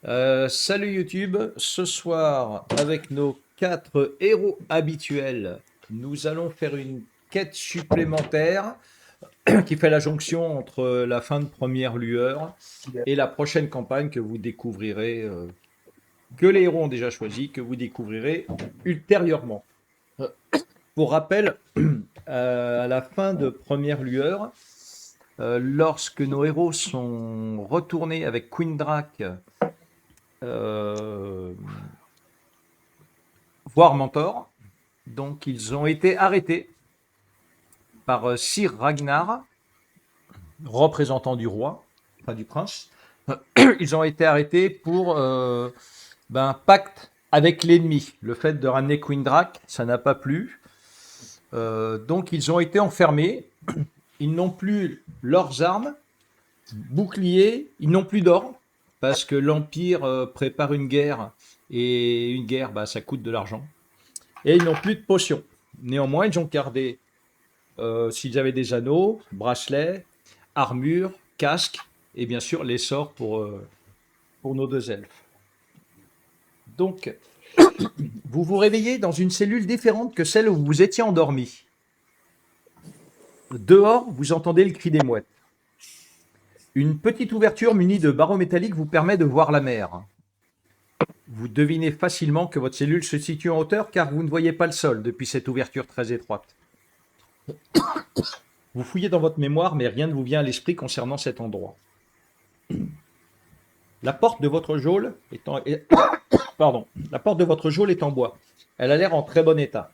Salut YouTube, ce soir avec nos 4 héros habituels, nous allons faire une quête supplémentaire qui fait la jonction entre la fin de Première Lueur et la prochaine campagne que vous découvrirez, que les héros ont déjà choisi, que vous découvrirez ultérieurement. Pour rappel, à la fin de Première Lueur, lorsque nos héros sont retournés avec Queen Drac euh, voir Mentor. Donc, ils ont été arrêtés par Sir Ragnar, représentant du roi, enfin du prince. Ils ont été arrêtés pour pacte avec l'ennemi. Le fait de ramener Queen Drac, ça n'a pas plu. Donc, ils ont été enfermés. Ils n'ont plus leurs armes, boucliers, ils n'ont plus d'or, parce que l'Empire prépare une guerre, et une guerre, ça coûte de l'argent. Et ils n'ont plus de potions. Néanmoins, ils ont gardé, s'ils avaient des anneaux, bracelets, armure, casque, et bien sûr les sorts pour nos 2 elfes. Donc, vous vous réveillez dans une cellule différente que celle où vous étiez endormi. Dehors, vous entendez le cri des mouettes. Une petite ouverture munie de barreaux métalliques vous permet de voir la mer. Vous devinez facilement que votre cellule se situe en hauteur car vous ne voyez pas le sol depuis cette ouverture très étroite. Vous fouillez dans votre mémoire, mais rien ne vous vient à l'esprit concernant cet endroit. La porte de votre geôle est en... La porte de votre geôle est en bois. Elle a l'air en très bon état.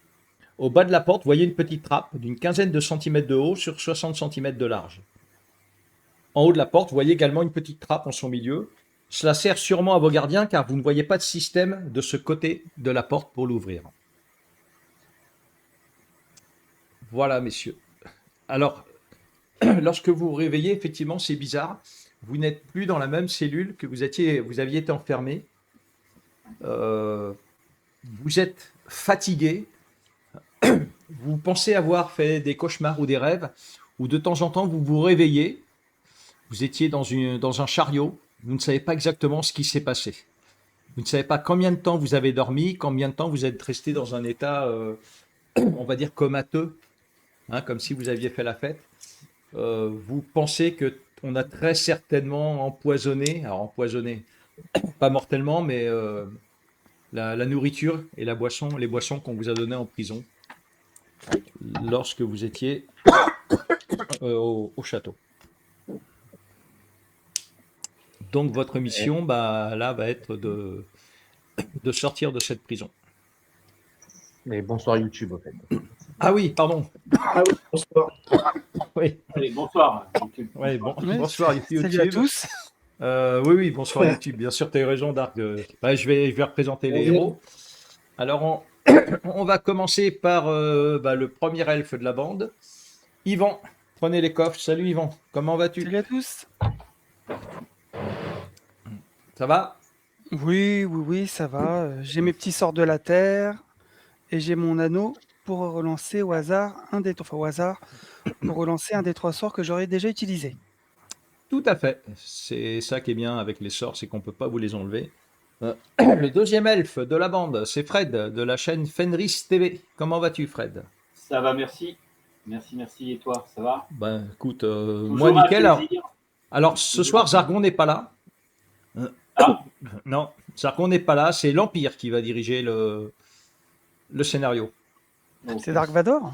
Au bas de la porte, voyez une petite trappe d'une quinzaine de centimètres de haut sur 60 centimètres de large. En haut de la porte, voyez également une petite trappe en son milieu. Cela sert sûrement à vos gardiens car vous ne voyez pas de système de ce côté de la porte pour l'ouvrir. Voilà, messieurs. Alors, lorsque vous vous réveillez, effectivement, c'est bizarre. Vous n'êtes plus dans la même cellule que vous aviez été enfermé. Vous êtes fatigué. Vous pensez avoir fait des cauchemars ou des rêves, ou de temps en temps vous vous réveillez. Vous étiez dans un chariot. Vous ne savez pas exactement ce qui s'est passé. Vous ne savez pas combien de temps vous avez dormi, combien de temps vous êtes resté dans un état, on va dire, comateux, hein, comme si vous aviez fait la fête. Vous pensez que on a très certainement empoisonné, alors empoisonné, pas mortellement, mais la nourriture et les boissons qu'on vous a données en prison lorsque vous étiez au château. Donc votre mission, là, va être de sortir de cette prison. Mais bonsoir YouTube, en fait. Ah oui, pardon. Ah oui, bonsoir. Oui. Allez, bonsoir YouTube. Ouais, Bonsoir. bonsoir YouTube. Salut à tous. Oui, bonsoir YouTube. Bien sûr, tu as eu raison, Dark. Je vais représenter les héros. Alors, on va commencer par le premier elfe de la bande. Yvan, prenez les coffres. Salut Yvan, comment vas-tu? Salut à tous. Ça va? Oui, ça va. J'ai mes petits sorts de la terre et j'ai mon anneau pour relancer au hasard pour relancer un des 3 sorts que j'aurais déjà utilisé. Tout à fait. C'est ça qui est bien avec les sorts, c'est qu'on ne peut pas vous les enlever. Le deuxième elfe de la bande, c'est Fred de la chaîne Fenris TV. Comment vas-tu, Fred? Ça va, merci. Merci. Et toi, ça va? Ben, écoute, Toujours moi un nickel. plaisir. Alors, ce soir, Zargon n'est pas là. Ah, Non, Zargon n'est pas là. C'est l'Empire qui va diriger le scénario. donc, C'est Dark Vador?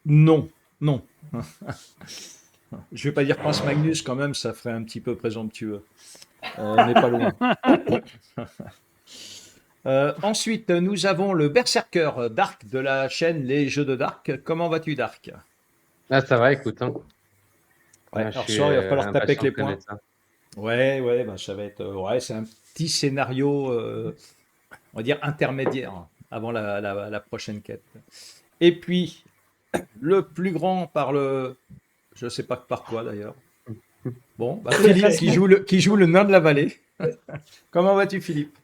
Non. Je vais pas dire Prince Magnus quand même, ça ferait un petit peu présomptueux. On n'est pas loin. Ensuite, nous avons le Berserker Dark de la chaîne Les Jeux de Dark. Comment vas-tu, Dark? Ah, ça va, écoute. Hein. Ouais, Moi, alors je suis soir, il va falloir taper avec impatient les de points. connaître ça. Ouais, ça va être. Ouais, c'est un petit scénario, on va dire intermédiaire avant la prochaine quête. Et puis, le plus grand par le. Je sais pas par quoi d'ailleurs. Bon, Philippe qui joue le nain de la vallée. Comment vas-tu, Philippe?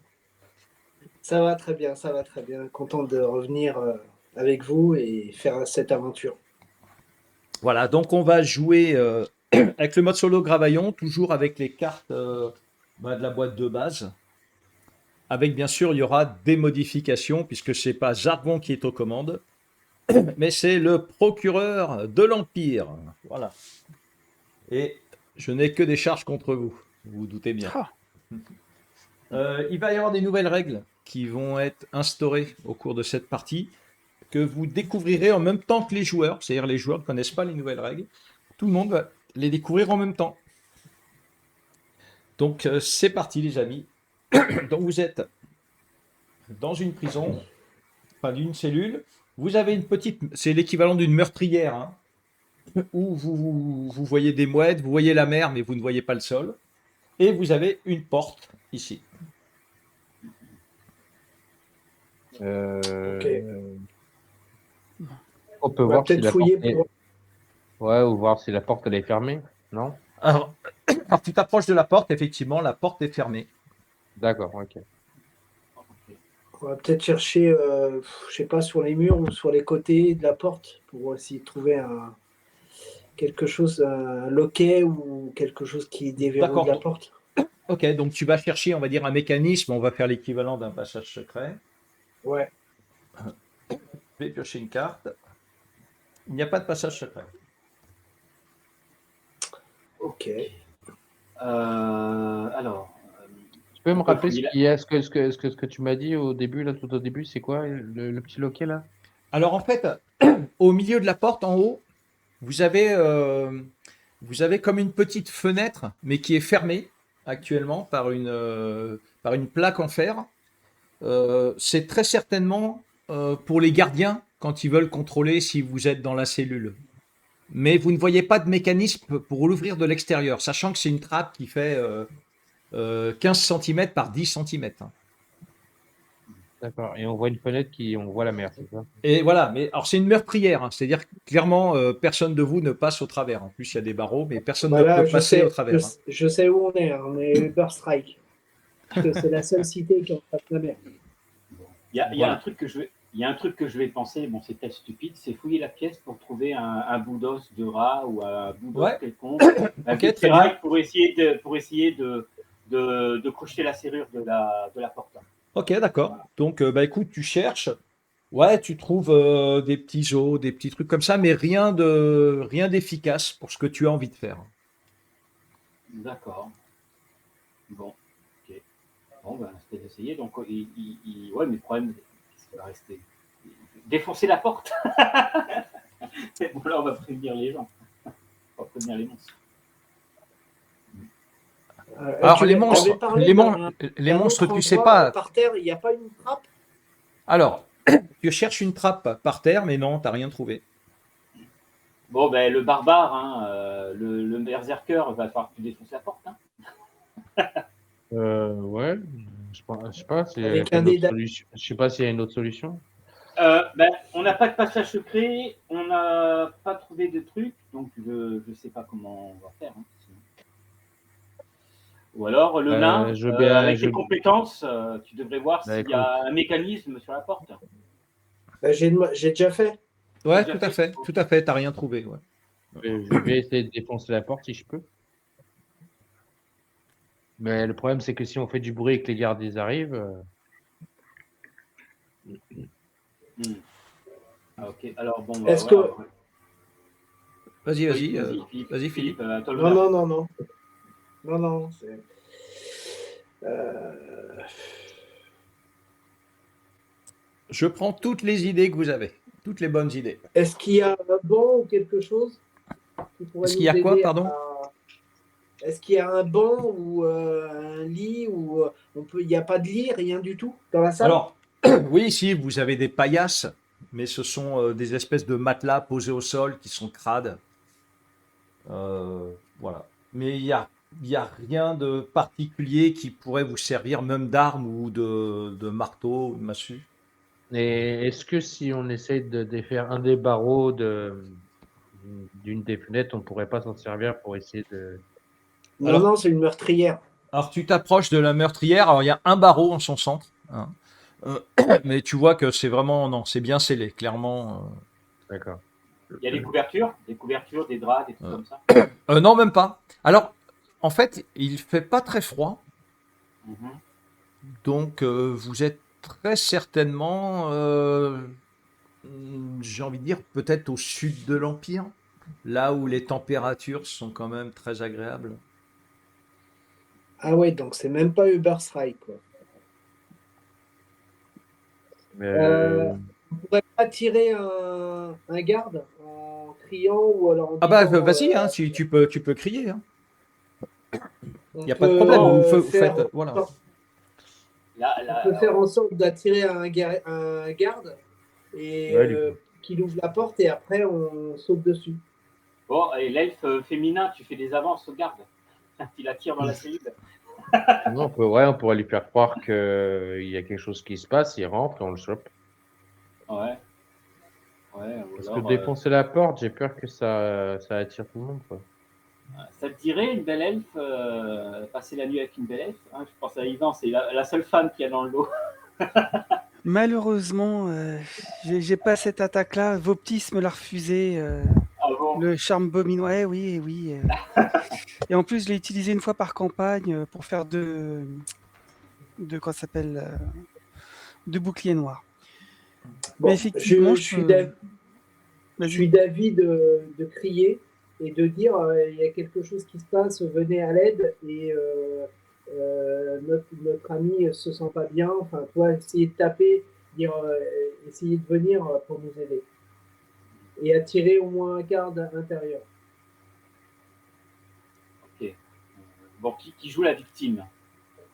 Ça va très bien. Content de revenir avec vous et faire cette aventure. Voilà, donc on va jouer avec le mode solo Gravaillon, toujours avec les cartes de la boîte de base. Avec bien sûr, il y aura des modifications puisque c'est pas Jargon qui est aux commandes, mais c'est le procureur de l'Empire. Voilà. Et je n'ai que des charges contre vous. Vous vous doutez bien. Ah, Il va y avoir des nouvelles règles qui vont être instaurées au cours de cette partie, que vous découvrirez en même temps que les joueurs. C'est-à-dire les joueurs ne connaissent pas les nouvelles règles. Tout le monde va les découvrir en même temps. Donc c'est parti les amis. Donc vous êtes dans une prison, enfin d'une cellule. Vous avez une petite, c'est l'équivalent d'une meurtrière, hein, où vous voyez des mouettes, vous voyez la mer, mais vous ne voyez pas le sol. Et vous avez une porte ici. On peut On va voir si peut-être la porte fouiller est... pour... Ouais, ou voir si la porte elle est fermée, non? Alors, quand tu t'approches de la porte, effectivement, la porte est fermée. D'accord, ok. On va peut-être chercher, je sais pas, sur les murs ou sur les côtés de la porte pour essayer de trouver quelque chose, un loquet ou quelque chose qui déverrouille D'accord. la porte. Ok, donc tu vas chercher, on va dire, un mécanisme, on va faire l'équivalent d'un passage secret. Ouais. Je vais piocher une carte. Il n'y a pas de passage secret. Ok. Alors, Tu peux me on peut rappeler fouiller ce que tu m'as dit au début, là, tout au début, c'est quoi le petit loquet là? Alors en fait, au milieu de la porte, en haut, vous avez comme une petite fenêtre, mais qui est fermée actuellement par une plaque en fer. C'est très certainement pour les gardiens quand ils veulent contrôler si vous êtes dans la cellule. Mais vous ne voyez pas de mécanisme pour l'ouvrir de l'extérieur, sachant que c'est une trappe qui fait 15 cm par 10 cm. D'accord. Et on voit une fenêtre on voit la mer, c'est ça? Et voilà, mais alors c'est une meurtrière, hein, c'est-à-dire que clairement, personne de vous ne passe au travers. En plus, il y a des barreaux, mais personne ne Voilà, peut passer au travers. Hein. je sais où on est. Hein. On est Upper Strike. Parce que c'est la seule cité qui en face de la mer. il y a Voilà. un truc que je vais penser, bon, c'est peut-être stupide, c'est fouiller la pièce pour trouver un bout d'os de rat ou un bout d'os Ouais. quelconque, un Ok, bout de très bien. ferraille pour essayer de crocheter la serrure de la porte. Ok, d'accord. Donc, écoute, tu cherches. Ouais, tu trouves des petits os, des petits trucs comme ça, mais rien d'efficace pour ce que tu as envie de faire. D'accord. Bon, ok. Bon, ben, c'était d'essayer. Donc, ouais, mais le problème, qu'est-ce qui va rester? Défoncer la porte. Bon, là, on va prévenir les gens. On va prévenir les monstres. Alors, les monstres, t'avais parlé les d'un monstres, autre tu sais endroit, pas. Par terre, il n'y a pas une trappe? Alors, tu cherches une trappe par terre, mais non, t'as rien trouvé. Bon, ben, le barbare, hein, le berserker, va falloir que tu défonces la porte. Hein. Ouais. Je sais pas s'il y a Avec une un autre dé solution. Je sais pas s'il y a une autre solution. Ben, on n'a pas de passage secret, on n'a pas trouvé de truc, donc je ne sais pas comment on va faire. Hein, sinon. Ou alors le nain, je veux bien- avec je- tes compétences, tu devrais voir Bah, s'il y a un mécanisme sur la porte. Ben, j'ai déjà fait. Ouais, Déjà tout à fait. fait, t'as rien trouvé. Ouais. Je vais essayer de défoncer la porte si je peux. Mais le problème, c'est que si on fait du bruit et que les gardes ils arrivent, Ah, ok, alors bon. Est-ce voilà. Vas-y, Oui, Philippe. Vas-y, Philippe. à toi le Non, honneur. non, non, non. Non, non. Je prends toutes les idées que vous avez, toutes les bonnes idées. Est-ce qu'il y a un banc ou quelque chose qui pourrait Est-ce qu'il y a nous quoi, aider pardon? Est-ce qu'il y a un banc ou un lit ou il n'y a pas de lit, rien du tout dans la salle? Alors, oui, si, vous avez des paillasses, mais ce sont des espèces de matelas posés au sol qui sont crades. Voilà. Mais il y a rien de particulier qui pourrait vous servir, même d'arme ou de marteau ou de massue. et est-ce que si on essaye de défaire un des barreaux d'une des fenêtres, on pourrait pas s'en servir pour essayer de. Non, Alors- non, c'est une meurtrière. Alors, tu t'approches de la meurtrière. Alors, il y a un barreau en son centre. Hein. Mais tu vois que c'est vraiment, non, c'est bien scellé, clairement. D'accord. Il y a des couvertures, des draps, des trucs comme ça. Non, même pas. Alors, en fait, il fait pas très froid. Mhm. Donc, vous êtes très certainement, j'ai envie de dire, peut-être au sud de l'Empire, là où les températures sont quand même très agréables. Ah ouais, donc c'est même pas Ubersreich, quoi. Euh, On pourrait pas tirer un garde en criant ou alors en Ah bah, disant, vas-y, hein, si tu peux crier, hein. on Il n'y a pas de peut problème. Vous faire, faites, voilà. Là, on peut faire en sorte d'attirer un garde et Ouais, qu'il ouvre la porte et après on saute dessus. bon, et l'elfe féminin, tu fais des avances au garde. Tu la tires dans la cellule. non, on pourrait lui faire croire qu'il y a quelque chose qui se passe, il rentre et on le chope. Ouais. Ouais, ou Parce alors, que défoncer la porte, j'ai peur que ça attire tout le monde, quoi. ça te dirait une belle elfe, passer la nuit avec une belle elfe, hein? Je pense à Yvan, c'est la seule femme qu'il y a dans le lot. Malheureusement, j'ai pas cette attaque-là. Voptis me l'a refusé. Ah bon? Le charme bobine, ouais, oui, oui. Et en plus, je l'ai utilisé une fois par campagne pour faire quoi ça s'appelle, de bouclier noir. Mais Bon, effectivement, je suis peux. je Vas-y. suis d'avis de crier et de dire il y a quelque chose qui se passe, venez à l'aide et notre ami se sent pas bien. Enfin, toi, essayer de taper, dire essayer de venir pour nous aider et attirer au moins un garde intérieur. Ok. Bon, qui joue la victime?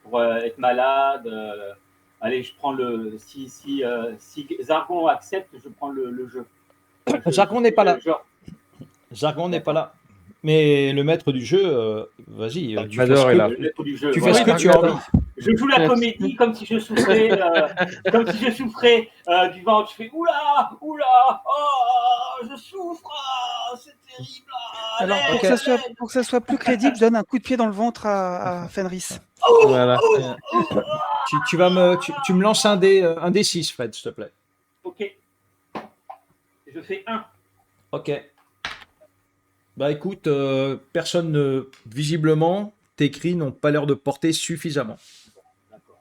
Pour être malade. Allez, je prends le. Si Zargon accepte, je prends le jeu. Jargon n'est pas là. Genre, Jargon n'est pas d'accord. là. Mais le maître du jeu, vas-y, tu fais Darkvador ce est que, là. Le maître du jeu. tu fais ce Voilà. que tu as envie. Je joue la comédie comme si je souffrais, du ventre. Je fais oula, oula, oh, je souffre, ah, c'est terrible. Ah, Alors, allez, pour que ça soit plus crédible, je donne un coup de pied dans le ventre à Fenris. Voilà. Tu me lances un des 6, Fred, s'il te plaît. Ok. Je fais 1. Ok. Bah écoute, visiblement, tes cris n'ont pas l'air de porter suffisamment. D'accord.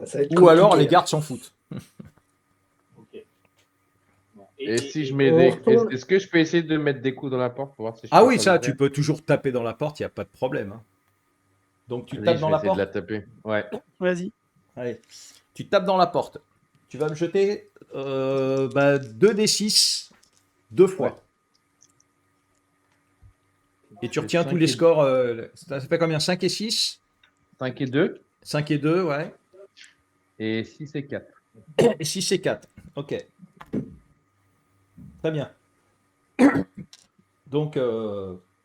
Ça va être Ou alors compliqué, les hein. gardes s'en foutent. Ok. Bon. Et si je on mets retourne. Est-ce que je peux essayer de mettre des coups dans la porte pour voir si je Ah peux oui, pas ça, l'ouvrir? tu peux toujours taper dans la porte, il n'y a pas de problème, hein. Donc tu Vas-y, tapes je dans vais la essayer de la porte. taper. Ouais. Vas-y. Allez, tu tapes dans la porte. Tu vas me jeter 2d6 deux fois. Ouais. Et tu J'ai retiens tous 5 les et- scores. Ça fait combien? 5 et 6? 5 et 2 5 et 2, ouais. et 6 et 4. Et 6 et 4. Ok. Très bien. Donc,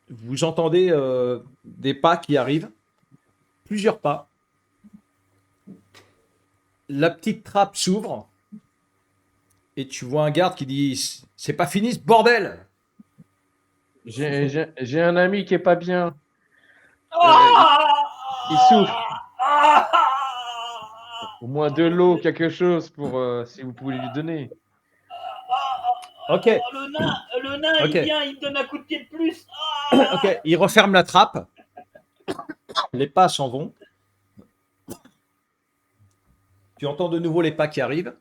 vous entendez des pas qui arrivent. Plusieurs pas. La petite trappe s'ouvre. Et tu vois un garde qui dit: c'est pas fini ce bordel! J'ai un ami qui est pas bien. Ah, Il souffre. Au moins de l'eau, quelque chose pour si vous pouvez lui donner. Ok. le nain, Ok. il vient, il me donne un coup de pied de plus. Ah, Ok. Il referme la trappe. Les pas s'en vont. Tu entends de nouveau les pas qui arrivent.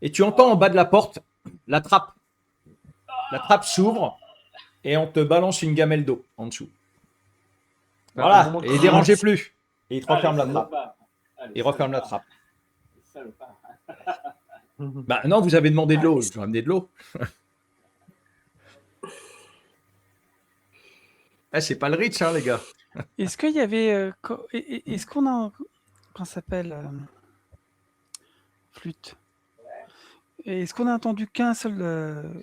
Et tu entends en bas de la porte la trappe. La trappe s'ouvre et on te balance une gamelle d'eau en dessous. Au Voilà. moment Et que- dérangez plus. Et il te ah, referme les la trappe. salopards. Ah, les Il referme la salopards. trappe. Les salopards. Bah non, vous avez demandé de l'eau. Je vais ramener de l'eau. Ah, c'est pas le Ritz, hein, les gars. Est-ce qu'il y avait. Est-ce qu'on a. Comment ça s'appelle flûte. Et est-ce qu'on a entendu qu'un seul.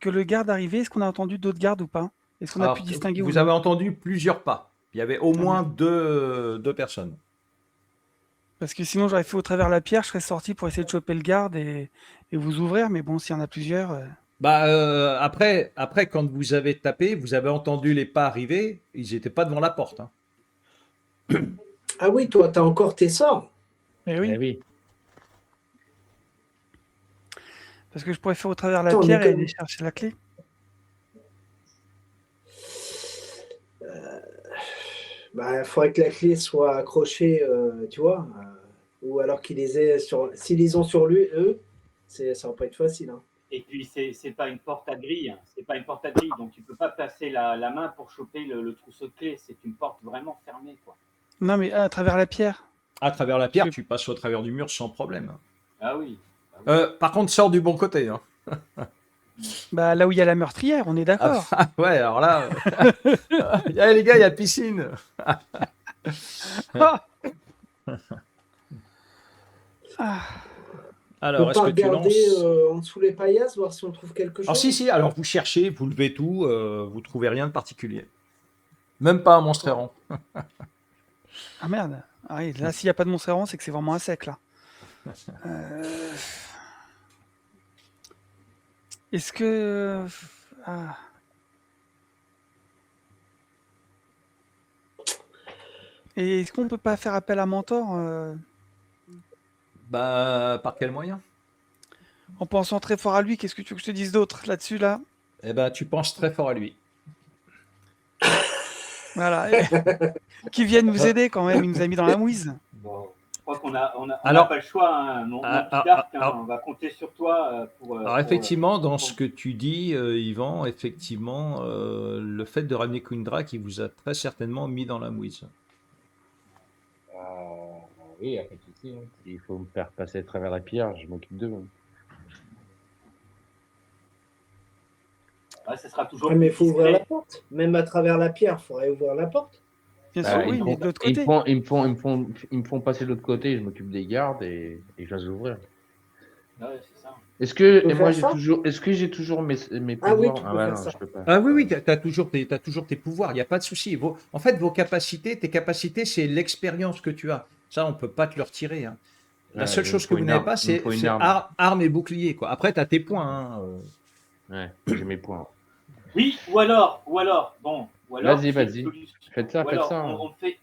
Que le garde arrivait? Est-ce qu'on a entendu d'autres gardes ou pas? Est-ce qu'on a Alors, pu distinguer ou vous non? avez entendu plusieurs pas. Il y avait au moins deux personnes. Parce que sinon, j'aurais fait au travers la pierre, je serais sorti pour essayer de choper le garde et vous ouvrir. Mais bon, s'il y en a plusieurs. Bah, après, quand vous avez tapé, vous avez entendu les pas arriver. Ils n'étaient pas devant la porte, hein. Ah oui, toi, tu as encore tes sorts. Eh oui. Eh oui. Parce que je pourrais faire au travers la Attends, mais pierre et comme- aller chercher la clé. Bah, il faudrait que la clé soit accrochée, tu vois. Ou alors qu'ils les aient sur. S'ils les ont sur lui, eux, ça va pas être facile. Hein. Et puis, c'est pas une porte à grille. Hein. C'est pas une porte à grille. Donc, tu peux pas placer la main pour choper le trousseau de clés. C'est une porte vraiment fermée, quoi. Non, mais à travers la pierre. À travers la pierre, Je- tu passes au travers du mur sans problème. Ah oui. Par contre, sors du bon côté. Hein. Bah, là où il y a la meurtrière, on est d'accord. Ah, ouais, alors là. Allez, les gars, il y a piscine. Ah Ah. On Alors, peut est-ce pas que tu regarder lances en dessous les paillasses, voir si on trouve quelque chose. Alors, si, alors vous cherchez, vous levez tout, vous trouvez rien de particulier. Même pas un monstre errant. Ah merde. Ah oui, là, s'il n'y a pas de monstre errant, c'est que c'est vraiment un sec, là. Est-ce que... Ah. Et est-ce qu'on peut pas faire appel à Mentor Bah, par quel moyen en pensant très fort à lui? Qu'est-ce que tu veux que je te dise d'autre là-dessus, là? Eh ben, tu penses très fort à lui. Voilà. Qui vienne nous aider quand même, il nous a mis dans la mouise. Bon, je crois qu'on n'a Alors- pas le choix. Hein. Mon Ah, petit Dark, hein, alors- on va compter sur toi pour. Alors, effectivement, dans ce que tu dis, Yvan, effectivement, le fait de ramener Kundra qui vous a très certainement mis dans la mouise. Oui, après tout ça. Il faut me faire passer à travers la pierre, je m'occupe d'eux. Ouais, ça sera toujours. Ouais, mais il faut ouvrir discret. la porte. Même à travers la pierre, il faudrait ouvrir la porte. Bien Bah, sûr, ils oui, me mais font- de l'autre ils côté. me font passer de l'autre côté, je m'occupe des gardes et je viens ouvrir. Ouais, c'est ça. Est-ce que Tu peux et moi faire ça est-ce que j'ai toujours mes Ah oui, pouvoirs? tu peux ouais, faire non, ça. je peux pas. Ah oui, oui, t'as toujours tes pouvoirs, il n'y a pas de souci. En fait, vos capacités, tes capacités, c'est l'expérience que tu as. Ça, on ne peut pas te le retirer. Hein. La Ouais, seule il me chose que faut vous une n'avez arme, pas, il me c'est faut une arme. arme et bouclier. Quoi. Après, tu as tes points. Hein. Ouais, j'ai mes points. Oui, ou alors, bon, ou alors. Vas-y, c'est une vas-y. solution. Faites ça, Ou faites alors, ça. on fait.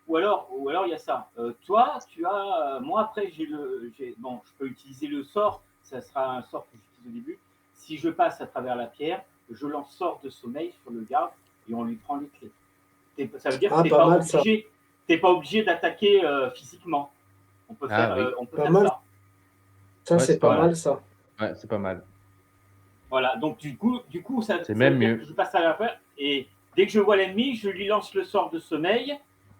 Ou alors, il y a ça. Toi, tu as. Moi, après, bon, je peux utiliser le sort. Ça sera un sort que j'utilise au début. Si je passe à travers la pierre, je lance sort de sommeil sur le garde et on lui prend les clés. Ça veut dire Ah, que pas mal, ça. t'es pas obligé d'attaquer physiquement. On peut Ah, faire, oui. on peut Pas faire mal. ça. Ça, Ouais, c'est c'est pas pas mal, mal. ça. Ouais, c'est pas mal. Voilà, donc du coup ça C'est ça même veut dire mieux. que je passe à la fin et dès que je vois l'ennemi, je lui lance le sort de sommeil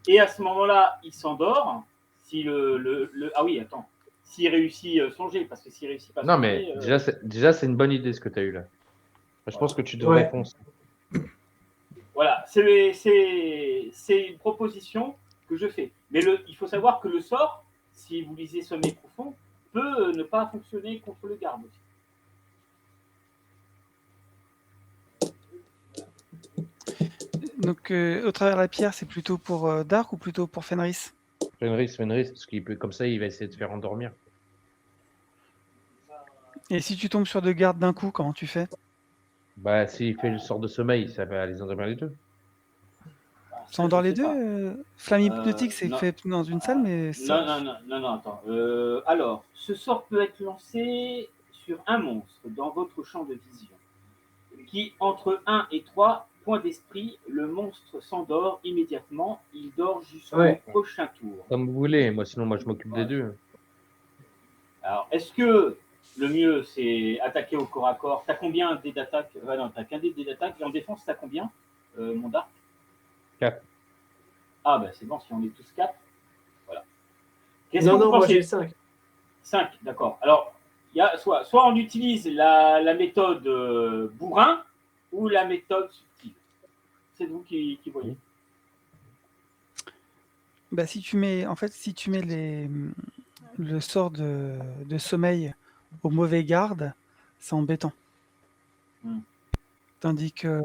et à ce moment-là, il s'endort. Si ah oui, attends, s'il réussit son jet, parce que s'il réussit pas Non, son mais jet, déjà c'est une bonne idée ce que tu as eu là. Je pense que tu devrais Ouais. foncer. voilà, c'est une proposition que je fais. Mais il faut savoir que le sort, si vous lisez Sommeil profond, peut ne pas fonctionner contre le garde aussi. Donc, au travers la pierre, c'est plutôt pour Dark ou plutôt pour Fenris? Fenris, parce qu'il peut comme ça, il va essayer de faire endormir. Et si tu tombes sur deux gardes d'un coup, comment tu fais? Bah, s'il fait le sort de sommeil, ça va les endormir les deux. Ça endort je les sais deux? pas. Flamme hypnotique, c'est non. fait dans une salle, mais Non, attends. Alors, ce sort peut être lancé sur un monstre dans votre champ de vision, qui entre 1 et 3 points d'esprit, le monstre s'endort immédiatement, il dort jusqu'au Ouais. prochain tour. Comme vous voulez, sinon moi je m'occupe des deux. Alors, est-ce que le mieux c'est attaquer au corps à corps? T'as combien dés d'attaque? Non, t'as qu'un dé d'attaque. Et en défense, t'as combien, mon Dark? 4. Ah, bah c'est bon, si on est tous 4. Voilà. Qu'est-ce Non, que vous non, moi pensez? j'ai 5. 5, d'accord. Alors, il y a soit on utilise la méthode bourrin ou la méthode subtile. C'est vous qui voyez. bah, si tu mets le sort de sommeil au mauvais garde, c'est embêtant. Hmm. Tandis que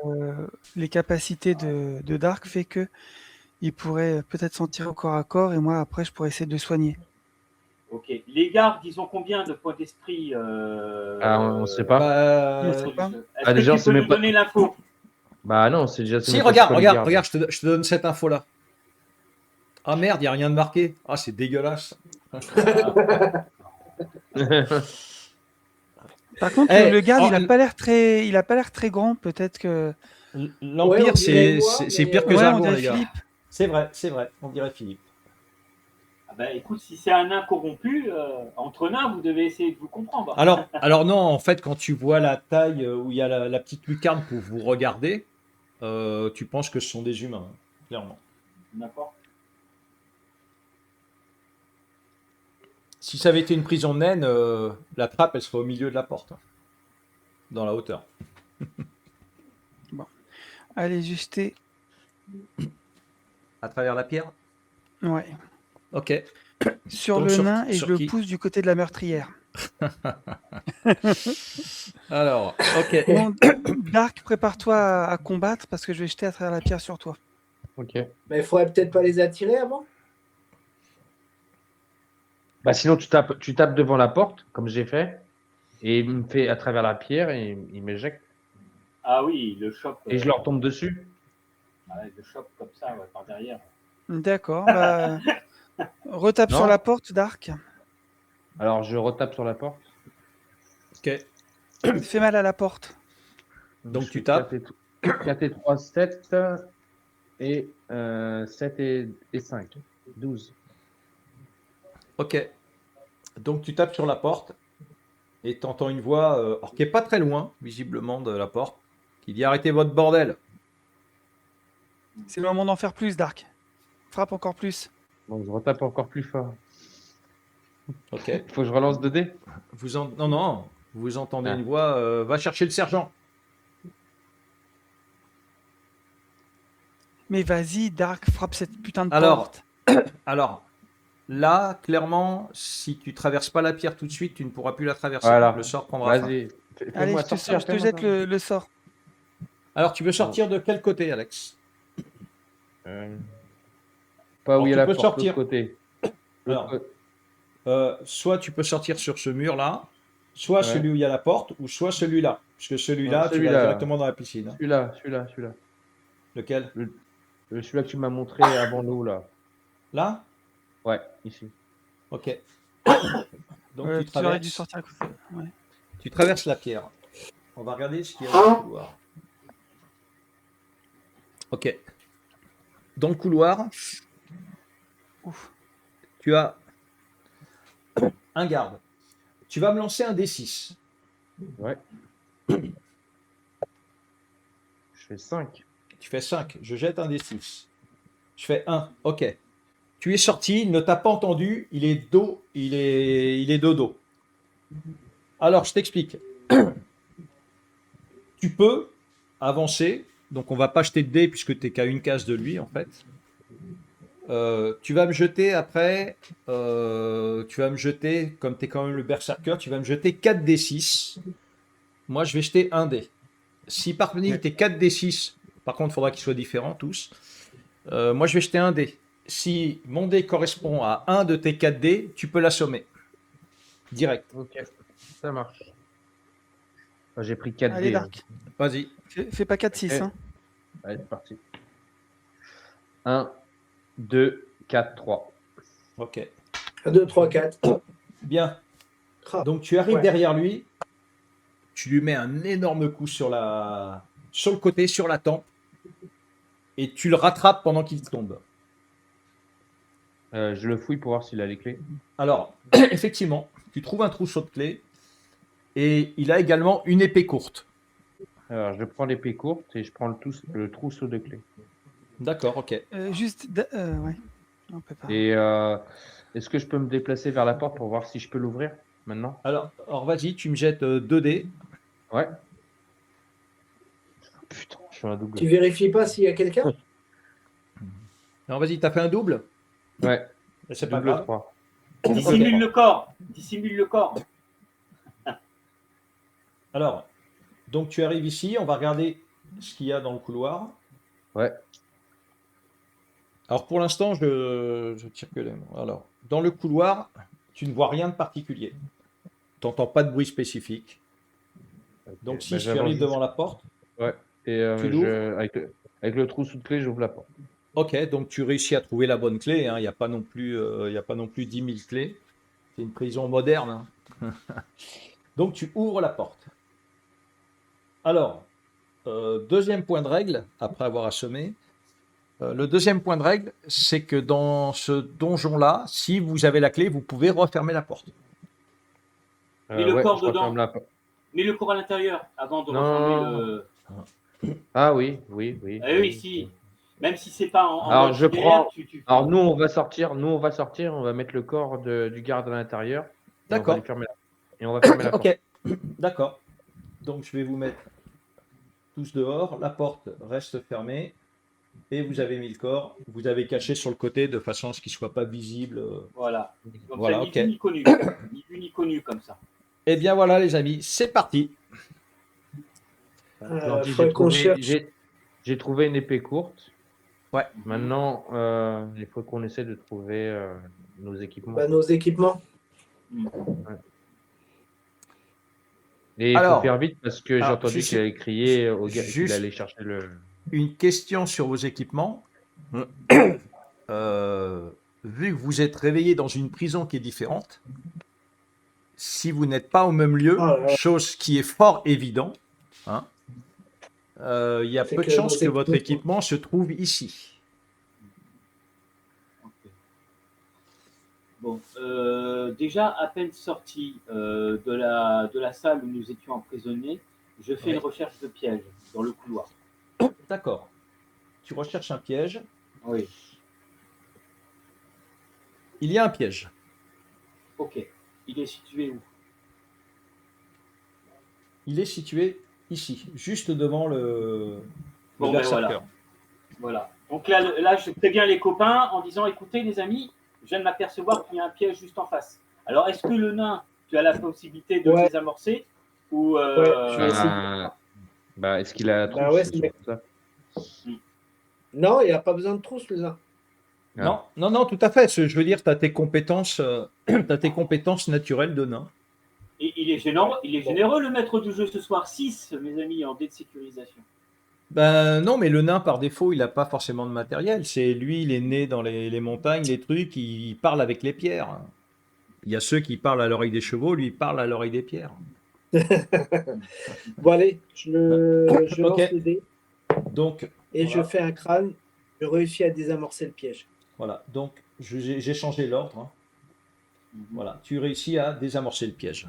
les capacités de Dark fait que il pourrait peut-être s'en tirer au corps à corps et moi après je pourrais essayer de le soigner. Ok. Les gardes, ils ont combien de points d'esprit Ah, on ne sait pas. On Bah, sait pas. Est-ce déjà, on que tu sait peux même nous pas. donner l'info? Bah non, c'est déjà. si, regarde, je te donne cette info-là. Ah merde, il n'y a rien de marqué. Ah, c'est dégueulasse. Par contre, Eh, le garde, oh, il a pas l'air très, il a pas l'air très grand. Peut-être que. Ouais, L'Empire, on dirait moi, c'est mais, pire que Ouais, on Zargon, dirait les gars. Philippe. C'est vrai, on dirait Philippe. Ah bah, écoute, si c'est un nain corrompu, entre nains, vous devez essayer de vous comprendre. Alors non, en fait, quand tu vois la taille où il y a la petite lucarne pour vous regarder, tu penses que ce sont des humains, hein, clairement. D'accord. Si ça avait été une prison de naine, la trappe, elle serait au milieu de la porte, hein, dans la hauteur. Allez, jeter. À travers la pierre. Ouais. Ok. Sur Donc, le nain et je sur le qui pousse du côté de la meurtrière. Alors, ok. Bon, Dark, prépare-toi à combattre parce que je vais jeter à travers la pierre sur toi. Ok. Mais il faudrait peut-être pas les attirer avant. Bah, sinon, tu tapes devant la porte, comme j'ai fait, et il me fait à travers la pierre et il m'éjecte. Ah oui, le choc. Et je leur tombe dessus. Ouais, le choc comme ça, ouais, par derrière. D'accord. Bah, retape Non. sur la porte, Dark. Alors, je retape sur la porte. Ok. Fais mal à la porte. Donc, Je tu fais tapes. 4 et 3, 7. Et 7 et 5. 12. Ok. Donc tu tapes sur la porte et tu entends une voix, alors qui est pas très loin, visiblement, de la porte, qui dit arrêtez votre bordel. C'est le moment d'en faire plus, Dark. Frappe encore plus. Donc, je retape encore plus fort. Ok. Il faut que je relance 2 dés. Non, vous entendez Ah. une voix, va chercher le sergent. Mais vas-y, Dark, frappe cette putain de Alors, porte. Alors, là, clairement, si tu traverses pas la pierre tout de suite, tu ne pourras plus la traverser. Voilà. Le sort prendra fin. Vas-y. Allez, Fais-moi je te, sortir. je te jette le sort. Alors, tu veux sortir de quel côté, Alex? Pas Alors, où il y a tu la peux porte, sortir. l'autre côté. Alors, L'autre côté. Soit tu peux sortir sur ce mur-là, soit Ouais. celui où il y a la porte, ou soit celui-là. Parce que celui-là, Non, tu vas celui-là. directement dans la piscine, hein. Celui-là. Lequel? Celui-là que tu m'as montré avant nous, là. Là? Ouais, ici. Ok. Donc, Tu aurais dû sortir à côté. Ouais. tu traverses la pierre. On va regarder ce qu'il y a dans le couloir. Ok. Dans le couloir, Ouf. tu as un garde. Tu vas me lancer un D6. Ouais. Je fais 5. Tu fais 5. Je jette un D6. Je fais 1. Ok. Tu es sorti, il ne t'a pas entendu, il est dodo. Alors, je t'explique. Tu peux avancer, donc on va pas jeter de dés puisque tu n'es qu'à une case de lui en fait. Tu vas me jeter après, comme tu es quand même le berserker, tu vas me jeter 4 D6. Moi, je vais jeter un dé. Si parmi tes 4 D6, par contre, il faudra qu'ils soient différents tous. Moi, je vais jeter un dé. Si mon dé correspond à un de tes 4 dés, tu peux l'assommer. Direct. Ok. Ça marche. J'ai pris 4 Allez, dés. Dark. Vas-y. Fais pas 4-6. Hein. Allez, c'est parti. 1, 2, 4, 3. Ok. 1, 2, 3, 4. Bien. Ah, Donc tu arrives ouais. derrière lui, tu lui mets un énorme coup sur le côté, sur la tempe, et tu le rattrapes pendant qu'il tombe. Je le fouille pour voir s'il a les clés. Alors, effectivement, tu trouves un trousseau de clés, et il a également une épée courte. Alors, je prends l'épée courte et je prends le trousseau de clés. D'accord, ok. Ouais. On peut pas. Et est-ce que je peux me déplacer vers la porte pour voir si je peux l'ouvrir maintenant? Alors vas-y, tu me jettes 2 dés. Ouais. Putain, je suis un double. Tu vérifies pas s'il y a quelqu'un? Alors vas-y, t'as fait un double? Ouais, C'est pas double grave. 3. Dissimule le corps. Dissimule le corps. Alors, donc tu arrives ici, on va regarder ce qu'il y a dans le couloir. Ouais. Alors pour l'instant, je tire que les mots. Alors, dans le couloir, tu ne vois rien de particulier. Tu n'entends pas de bruit spécifique. Donc si tu arrives devant la porte, Ouais. Et tu l'ouvres. avec le trousseau de clés, j'ouvre la porte. Ok, donc tu réussis à trouver la bonne clé, hein. Il n'y a pas non plus 10 000 clés. C'est une prison moderne, hein. Donc tu ouvres la porte. Alors, deuxième point de règle, après avoir assommé, le deuxième point de règle, c'est que dans ce donjon-là, si vous avez la clé, vous pouvez refermer la porte. Mais le Ouais, corps je referme dedans. la porte. Mets le corps à l'intérieur avant de Non. refermer le. Ah oui, oui, oui. Ah oui, si. Même si c'est pas en Alors, mode je JDR, prends- tu. Alors nous, on va sortir, on va mettre le corps du garde à l'intérieur. Et on va D'accord. lui fermer et on va fermer la porte. Ok, d'accord. Donc je vais vous mettre tous dehors, la porte reste fermée, et vous avez mis le corps, vous avez caché sur le côté de façon à ce qu'il ne soit pas visible. Voilà. Comme Voilà, ça, ni ok. vu ni connu. Ni vu ni connu comme ça. Eh bien voilà les amis, c'est parti. Gentil, faudrait qu'on cherche. j'ai trouvé une épée courte. Ouais. Maintenant, il faut qu'on essaie de trouver nos équipements. Bah, nos équipements. Et il Alors, faut faire vite parce que j'ai alors, entendu juste- qu'il allait crier au gars qu'il juste- allait chercher le. Une question sur vos équipements. Vu que vous êtes réveillé dans une prison qui est différente, si vous n'êtes pas au même lieu, Ah, ouais. chose qui est fort évident, hein, il y a C'est peu de que chances nos que votre équipements- équipement se trouve ici. Ok. Bon, déjà à peine sorti de la salle où nous étions emprisonnés, je fais une recherche de piège dans le couloir. D'accord. Tu recherches un piège. Oui. Il y a un piège. Ok. Il est situé où? Il est situé ici, juste devant le Bon, ben berserker. Voilà. Donc là, je préviens les copains en disant, écoutez les amis, je viens de m'apercevoir qu'il y a un piège juste en face. Alors, est-ce que le nain, tu as la possibilité de le Ouais. désamorcer ou je vais essayer. Bah, est-ce qu'il a la trousse? Bah ouais, c'est c'est surtout ça. Non, il n'y a pas besoin de trousse, le nain. Non, non, non, tout à fait. Je veux dire, tu as tes compétences, t'as tes compétences naturelles de nain. Et il est généreux le maître du jeu ce soir. 6, mes amis, en dé de sécurisation. Ben non, mais le nain, par défaut, il n'a pas forcément de matériel. C'est lui, il est né dans les montagnes, les trucs, il parle avec les pierres. Il y a ceux qui parlent à l'oreille des chevaux, lui, il parle à l'oreille des pierres. Bon, allez, je lance Ok. le dé Donc, et voilà. je fais un crâne. Je réussis à désamorcer le piège. Voilà, donc j'ai changé l'ordre. Hein. Voilà, tu réussis à désamorcer le piège.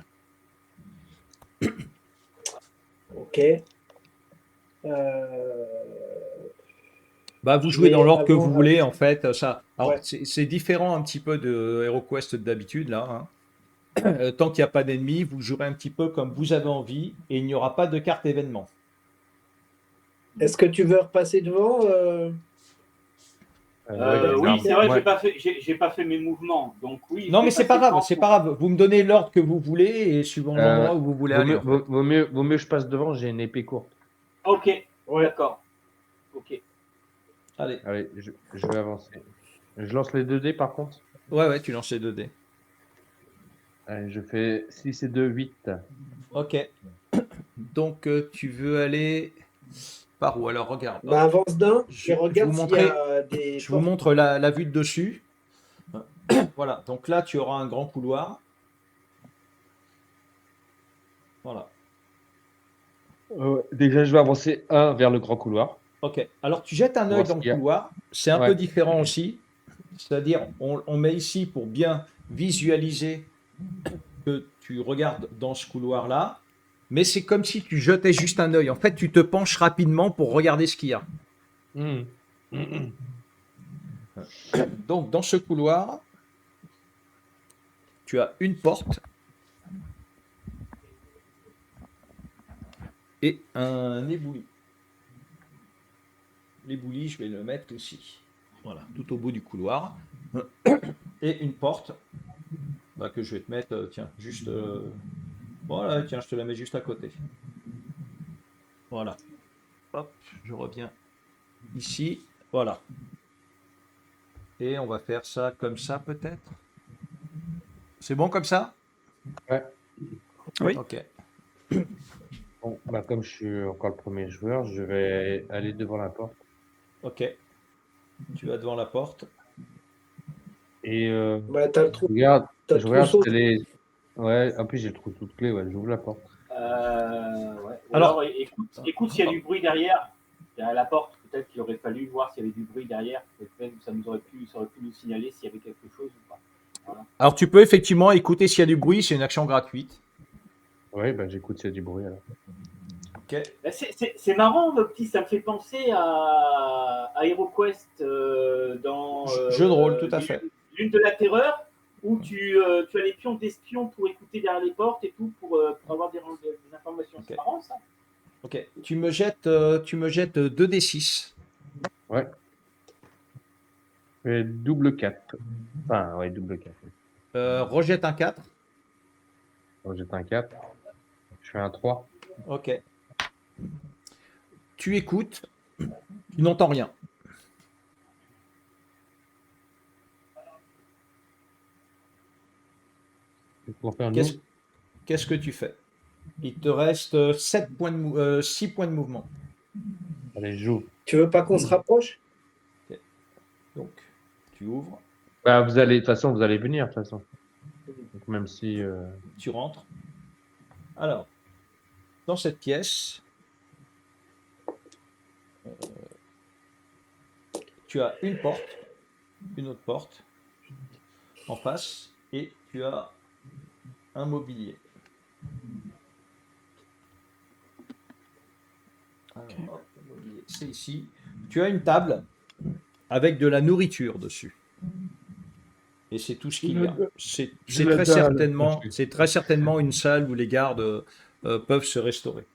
Ok. Bah, vous Je jouez dans vais l'ordre que vous avoir- voulez, en fait. Ça. Alors, Ouais. c'est différent un petit peu de HeroQuest d'habitude, là. Hein. Tant qu'il n'y a pas d'ennemis, vous jouerez un petit peu comme vous avez envie et il n'y aura pas de carte événement. Est-ce que tu veux repasser devant Oui, c'est vrai, Ouais. j'ai pas fait mes mouvements. Donc oui. Non, je mais vais c'est pas passer grave, devant c'est pour- pas grave. Vous me donnez l'ordre que vous voulez et suivant l'endroit où vous voulez aller. en fait. Vaut mieux que je passe devant, j'ai une épée courte. Ok, Ouais. d'accord. Ok. Allez, Allez, je vais avancer. Je lance les 2 dés par contre. ouais, tu lances les 2 dés. Allez, je fais 6 et 2, 8. Ok. Donc, tu veux aller par où? Alors, regarde. Bah, avance d'un Je- et regarde je vous s'il y a des. Je vous montre la vue de dessus. Voilà, donc là, tu auras un grand couloir. Voilà. Déjà, je vais avancer 1 vers le grand couloir. Ok. Alors, tu jettes un Voir œil ce dans le qu'il y a. couloir. C'est un Ouais. peu différent aussi. C'est-à-dire, on met ici pour bien visualiser que tu regardes dans ce couloir-là. Mais c'est comme si tu jetais juste un œil. En fait, tu te penches rapidement pour regarder ce qu'il y a. Donc, dans ce couloir, tu as une porte et un éboulis. L'éboulis, je vais le mettre aussi. Voilà, tout au bout du couloir. Et une porte bah, que je vais te mettre, tiens, juste... voilà, tiens, je te la mets juste à côté. Voilà. Hop, je reviens ici. Voilà. Et on va faire ça comme ça, peut-être. C'est bon comme ça? Ouais. Oui. Ok. Bon, bah, comme je suis encore le premier joueur, je vais aller devant la porte. Ok. Tu vas devant la porte. Et Bah, t'as le trou. je regarde T'as si elle est, Ouais, en plus j'ai le trou de clé, ouais, j'ouvre la porte. Ouais. Ou Alors- alors, écoute s'il y a du bruit derrière la porte. Peut-être qu'il aurait fallu voir s'il y avait du bruit derrière. Peut-être que ça aurait pu nous signaler s'il y avait quelque chose ou pas. Voilà. Alors, tu peux effectivement écouter s'il y a du bruit, c'est une action gratuite. Ouais, bah j'écoute s'il y a du bruit alors. Ok. Ben, c'est marrant, mon petit, ça me fait penser à HeroQuest dans Jeu de rôle, tout à fait. L'une de la terreur, où tu as les pions d'espions pour écouter derrière les portes et tout, pour avoir des informations. Ok. C'est marrant, ça. Ok. Tu me jettes 2d6. Ouais. Et double 4. Enfin, ouais, double 4. Rejette un 4. Donc j'ai un 4. Je fais un 3. Ok. Tu écoutes. Tu n'entends rien. Pour faire Qu'est-ce nous. qu'est-ce que tu fais? Il te reste 6 points de mouvement. Allez, j'ouvre. Tu veux pas qu'on se rapproche? Donc, tu ouvres, Bah, de toute façon, vous allez venir, de toute façon. Donc, même si. tu rentres. Alors, dans cette pièce, tu as une porte, une autre porte en face, et tu as un mobilier. Alors, hop, le mobilier, c'est ici. Tu as une table avec de la nourriture dessus. Et c'est tout ce qu'il y a. C'est très certainement une salle où les gardes peuvent se restaurer.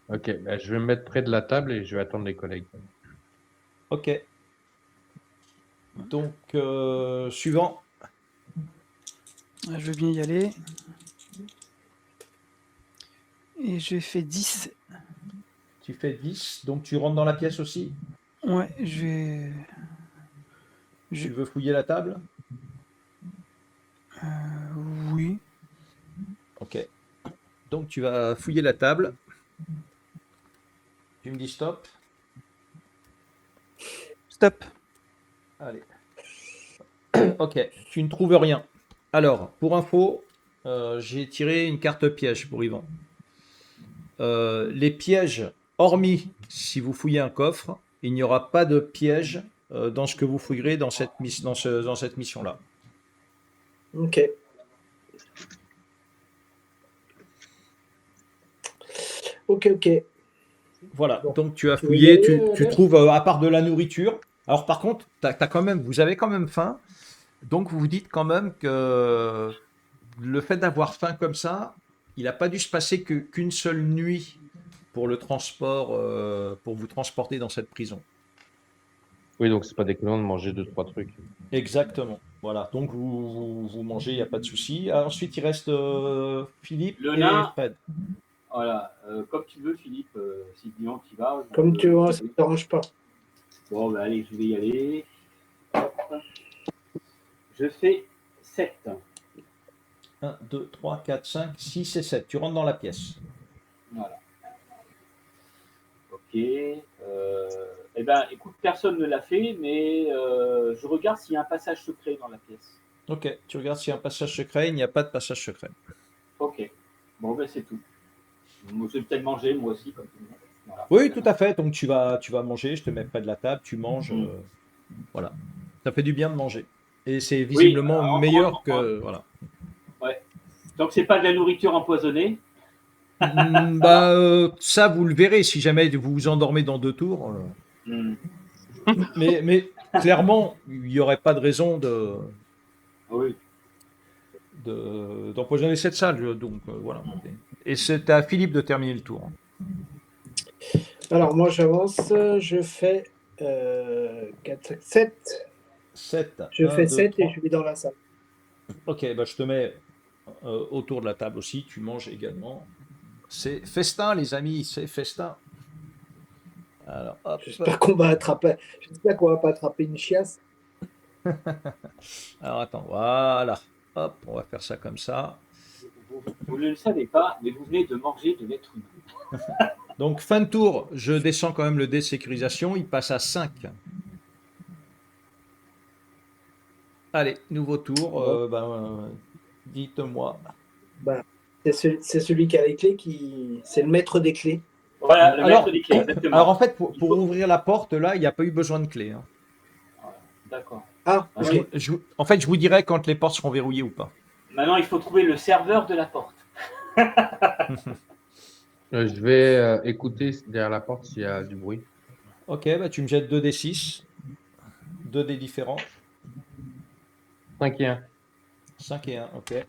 Ok, bah, je vais me mettre près de la table et je vais attendre les collègues. Ok. Donc, suivant. Je veux bien y aller. Et je fais 10. Tu fais 10, donc tu rentres dans la pièce aussi. Ouais, je vais. Tu veux fouiller la table? Oui. Ok. Donc tu vas fouiller la table. Tu me dis stop. Stop. Allez. Ok. Tu ne trouves rien. Alors, pour info, j'ai tiré une carte piège pour Yvan. Les pièges, hormis si vous fouillez un coffre, il n'y aura pas de piège dans ce que vous fouillerez dans cette mission-là. Ok. Ok, ok. Voilà, Bon. donc tu as Tu veux y fouillé, aller, tu Dave trouves à part de la nourriture. Alors par contre, vous avez quand même faim, donc vous vous dites quand même que le fait d'avoir faim comme ça, il n'a pas dû se passer qu'une seule nuit pour le transport, pour vous transporter dans cette prison. Oui, donc c'est pas déconnant de manger 2-3 trucs. Exactement. Voilà, donc vous mangez, il n'y a pas de souci. Ensuite, il reste Philippe Le et nain. Fred. Voilà, comme tu veux, Philippe, si Dion t'y va. Comme tu vois, ça ne te dérange pas. Bon, bah, allez, je vais y aller. Hop. Je fais 7. 1, 2, 3, 4, 5, 6 et 7. Tu rentres dans la pièce. Voilà. Ok. Eh ben, écoute, personne ne l'a fait, mais je regarde s'il y a un passage secret dans la pièce. Ok, tu regardes s'il y a un passage secret. Il n'y a pas de passage secret. Ok. Bon, ben c'est tout. Je vais peut-être manger, moi aussi, comme tout le monde. Voilà. Oui, tout à fait. Donc tu vas manger, je te mets près de la table, tu manges. Voilà. Ça fait du bien de manger. Et c'est visiblement meilleur que. Voilà. Ouais. Donc c'est pas de la nourriture empoisonnée. Ça, vous le verrez si jamais vous vous endormez dans 2 tours. Mais clairement, il n'y aurait pas de raison Oui. d'empoisonner cette salle. Donc voilà. Et c'est à Philippe de terminer le tour. Alors, moi, j'avance. Je fais 4, 5, 7. 7. Je 1, fais 2, 7 et 3. je vais dans la salle. Ok, bah, je te mets autour de la table aussi. Tu manges également. C'est festin, les amis. C'est festin. Alors, hop. J'espère qu'on va attraper. J'espère qu'on va pas attraper une chiasse. Alors, attends. Voilà. Hop, on va faire ça comme ça. Vous ne le savez pas, mais vous venez de manger de l'être humain. Donc, fin de tour, je descends quand même le dé de sécurisation. Il passe à 5. Allez, nouveau tour. Dites-moi. C'est celui qui a les clés c'est le maître des clés. Voilà, le Alors- maître des clés, exactement. Alors en fait, pour ouvrir la porte, là, il n'y a pas eu besoin de clé, hein. D'accord. Ah, Ah ok. oui. En fait, je vous dirai quand les portes seront verrouillées ou pas. Maintenant, il faut trouver le serveur de la porte. Je vais écouter derrière la porte s'il y a du bruit. Ok, bah tu me jettes 2d6. 2 dés différents. 5 et 1. 5 et 1, ok.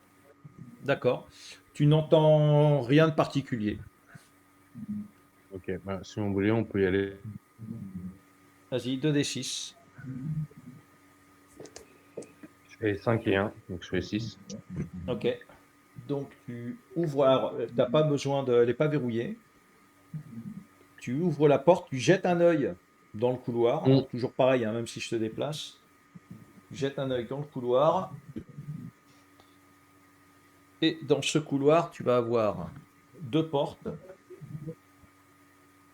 D'accord. Tu n'entends rien de particulier. Ok, bah, si vous voulez, on peut y aller. Vas-y, 2d6. Je fais 5 et 1, donc je fais 6. Ok. Donc tu ouvres. Alors, t'as pas besoin de. Elle n'est pas verrouillée. Tu ouvres la porte, tu jettes un œil dans le couloir. Mm. Toujours pareil, hein, même si je te déplace. Tu jettes un œil dans le couloir. Et dans ce couloir, tu vas avoir 2 portes.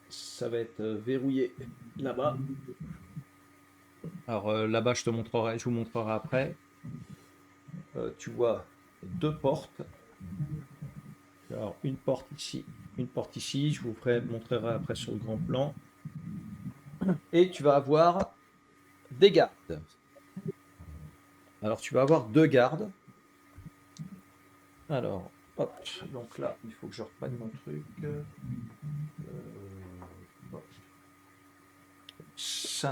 Ça va être verrouillé là-bas. Alors là-bas, je vous montrerai après. Tu vois 2 portes. Alors une porte ici, une porte ici. Je vous montrerai après sur le grand plan. Et tu vas avoir des gardes. Alors tu vas avoir 2 gardes. Alors, hop, donc là, il faut que je reprenne mon truc. Hop.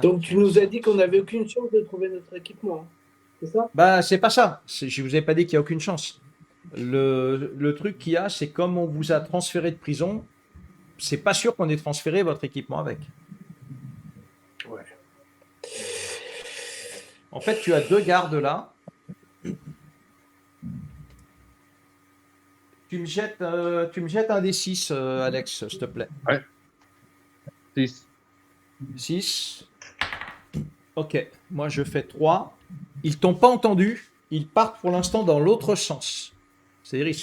Donc tu nous as dit qu'on n'avait aucune chance de trouver notre équipement, hein. C'est ça? Bah, c'est pas ça. Je vous ai pas dit qu'il n'y a aucune chance. Le truc qu'il y a, c'est comme on vous a transféré de prison, c'est pas sûr qu'on ait transféré votre équipement avec. Ouais. En fait, tu as 2 gardes là. Tu me jettes un des 6, Alex, s'il te plaît. 6. 6. Ok, moi je fais 3. Ils t'ont pas entendu. Ils partent pour l'instant dans l'autre sens. C'est-à-dire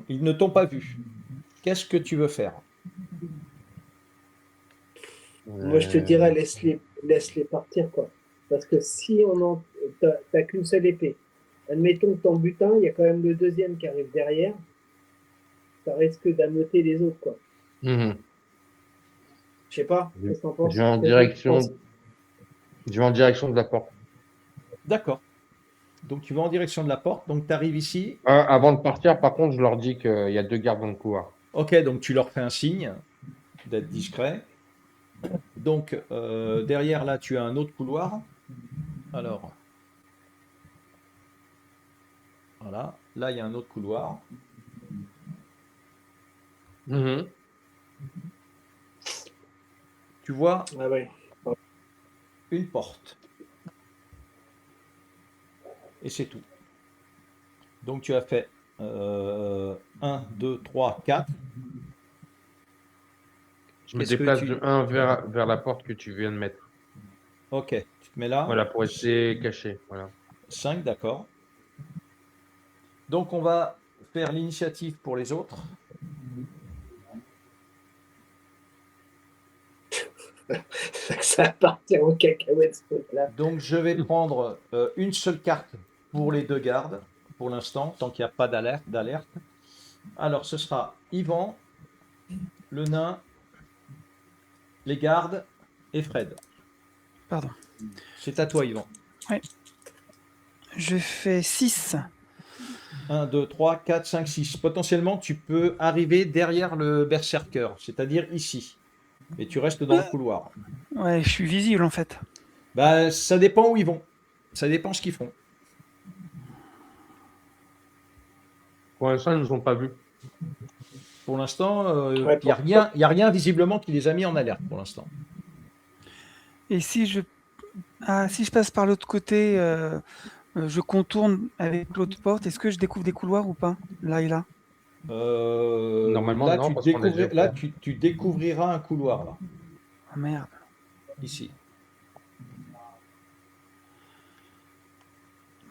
ils ne t'ont pas vu. Qu'est-ce que tu veux faire? Moi, je te dirais, laisse-les partir, quoi. Parce que si t'as qu'une seule épée, admettons que ton butin, il y a quand même le deuxième qui arrive derrière, ça risque d'ameuter les autres, quoi. Mhm. Je sais pas, qu'est-ce que t'en penses? Je vais en direction de la porte. D'accord. Donc tu vas en direction de la porte. Donc tu arrives ici. Avant de partir, par contre, je leur dis qu'il y a 2 gardes dans le couloir. Ok, donc tu leur fais un signe d'être discret. Donc derrière là, tu as un autre couloir. Alors, voilà. Là, il y a un autre couloir. Mhm. Tu vois Ah ouais. une porte. Et c'est tout. Donc tu as fait 1, 2, 3, 4. Je me Qu'est-ce que déplace tu- de 1 vers la porte que tu viens de mettre. Ok, tu te mets là. Voilà, pour rester caché. Voilà. 5, d'accord. Donc on va faire l'initiative pour les autres. Ça va partir en cacahuète, ce truc-là. Donc je vais prendre une seule carte pour les 2 gardes, pour l'instant, tant qu'il n'y a pas d'alerte. Alors ce sera Yvan, le nain, les gardes et Fred. Pardon. C'est à toi, Yvan. Je fais 6. 1, 2, 3, 4, 5, 6. Potentiellement, tu peux arriver derrière le berserker, c'est-à-dire ici. Mais tu restes dans le couloir. Ouais, je suis visible en fait. Bah, ça dépend où ils vont. Ça dépend ce qu'ils font. Pour l'instant, ils ne nous ont pas vus. Pour l'instant, Ouais, il n'y a rien visiblement qui les a mis en alerte pour l'instant. Et si je passe par l'autre côté, je contourne avec l'autre porte, est-ce que je découvre des couloirs ou pas? Là et là. Normalement, là, non, parce qu'on les a là, fait. tu découvriras un couloir là, Oh merde. ici.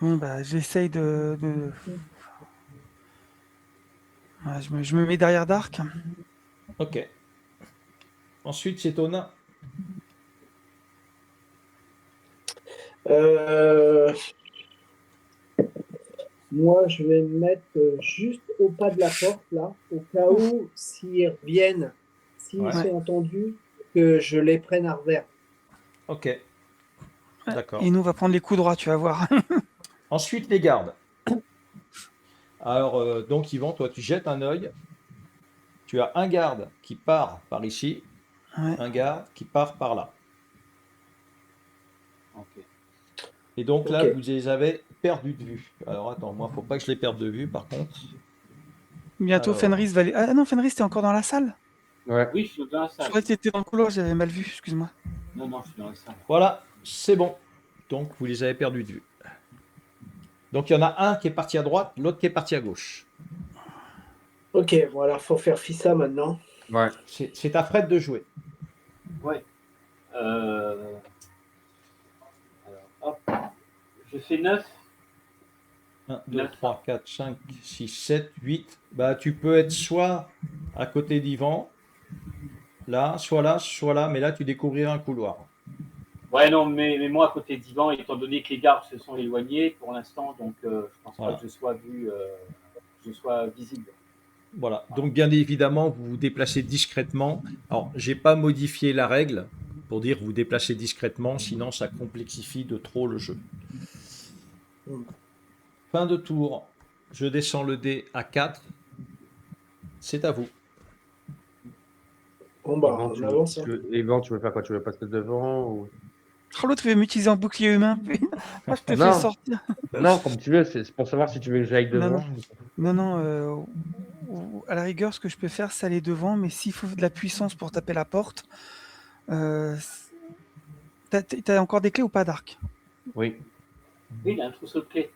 Bon bah j'essaye Ouais, je me mets derrière Dark. Ok. Ensuite, c'est au nain. Moi, je vais me mettre juste au pas de la porte, là, au cas où, s'ils reviennent, s'ils Ouais. sont entendus, que je les prenne à revers. Ok, Ouais. d'accord. Et nous, on va prendre les coups droits, tu vas voir. Ensuite, les gardes. Alors, donc, Yvan, toi, tu jettes un œil. Tu as un garde qui part par ici, Ouais. un garde qui part par là. Ok. Et donc là, Ok. vous les avez perdus de vue. Alors, attends, moi, faut pas que je les perde de vue, par contre. Bientôt, Alors. Fenris va aller. Ah non, Fenris, t'es encore dans la salle? Ouais. Oui, je suis dans la Je salle. croyais que t'étais dans le couloir, j'avais mal vu, excuse-moi. Non, non, je suis dans la salle. Voilà, c'est bon. Donc, vous les avez perdus de vue. Donc, il y en a un qui est parti à droite, l'autre qui est parti à gauche. Ok, bon alors faut faire FISA maintenant. Ouais. C'est à Fred de jouer. Ouais. Alors, hop. Je fais 9. 1, 2, Neuf. 3, 4, 5, 6, 7, 8. Bah, tu peux être soit à côté d'Yvan, là, soit là, mais là, tu découvriras un couloir. Ouais, non, mais moi, à côté d'Ivan, étant donné que les gardes se sont éloignés pour l'instant, donc je pense Voilà. pas que je sois vu, je sois visible. Voilà. Donc, bien évidemment, vous vous déplacez discrètement. Alors, j'ai pas modifié la règle pour dire vous déplacez discrètement, sinon ça complexifie de trop le jeu. Fin de tour. Je descends le dé à 4. C'est à vous. Bon bah Yvan, on avance. Hein. Yvan, tu veux faire quoi? Tu veux passer devant ou... Oh, l'autre veut m'utiliser en bouclier humain. Moi, je te fais Non. sortir. Non, comme tu veux, c'est pour savoir si tu veux que j'aille Non, devant. Non, à la rigueur, ce que je peux faire, c'est aller devant, mais s'il faut de la puissance pour taper la porte, t'as encore des clés ou pas d'arc? Oui, Oui, il y a un trousseau de clés.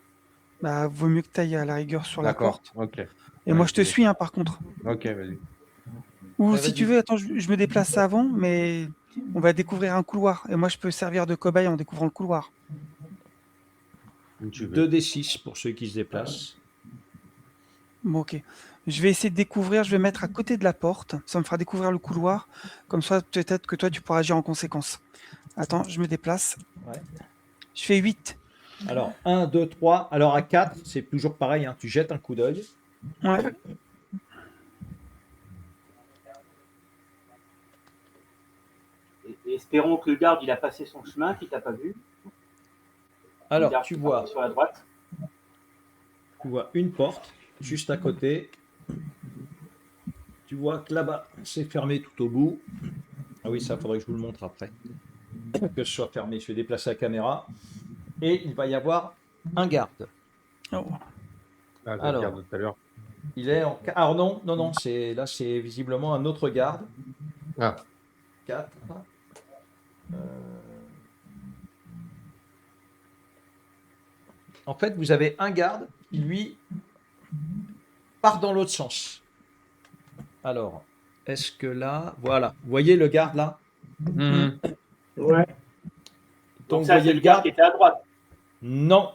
Bah, vaut mieux que t'ailles à la rigueur sur la d'accord. porte. Ok. Et Ouais, moi, je te c'est- suis, hein, par contre. Ok, vas-y. Ou Ouais, si tu vas-y. veux, attends, je me déplace avant, mais on va découvrir un couloir. Et moi, je peux servir de cobaye en découvrant le couloir. Comme tu veux. 2d6 pour ceux qui se déplacent. Bon, ok. Je vais essayer de découvrir, je vais mettre à côté de la porte. Ça me fera découvrir le couloir. Comme ça, peut-être que toi, tu pourras agir en conséquence. Attends, je me déplace. Ouais. Je fais 8. Alors, 1, 2, 3. Alors, à 4, c'est toujours pareil. Hein, tu jettes un coup d'œil. Ouais. Et espérons que le garde, il a passé son chemin, qu'il t'a pas vu. Le Alors, garde tu qui vois, part sur la droite. une porte juste à côté. Tu vois que là-bas, c'est fermé tout au bout. Ah oui, ça, faudrait que je vous le montre après. Que ce soit fermé. Je vais déplacer la caméra. Et il va y avoir un garde. Oh. Ah, je Alors. regarde tout à l'heure. Il est en... Alors non, là c'est visiblement un autre garde. Ah, 4. En fait, vous avez un garde qui, lui, part dans l'autre sens. Alors, est-ce que là... Voilà, vous voyez le garde là? Mhm. Ouais. Donc, Donc vous ça, c'est voyez le le garde garde? qui était à droite. Non,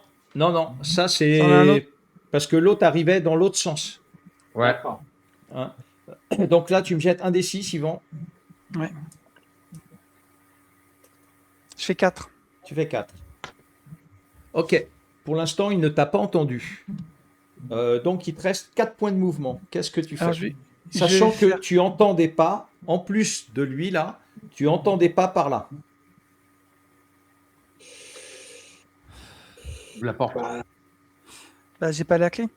ça C'en est un autre. c'est... Parce que l'autre arrivait dans l'autre sens. Ouais. D'accord. Hein. Donc là, tu me jettes un des 6, Yvan. Ouais. Je fais 4. Tu fais 4. Ok. Pour l'instant, il ne t'a pas entendu. Donc, il te reste 4 points de mouvement. Qu'est-ce que tu fais? Alors, je vais Sachant que faire- tu entends des pas, en plus de lui là, tu entends des pas par là. La porte. Bah, j'ai pas la clé.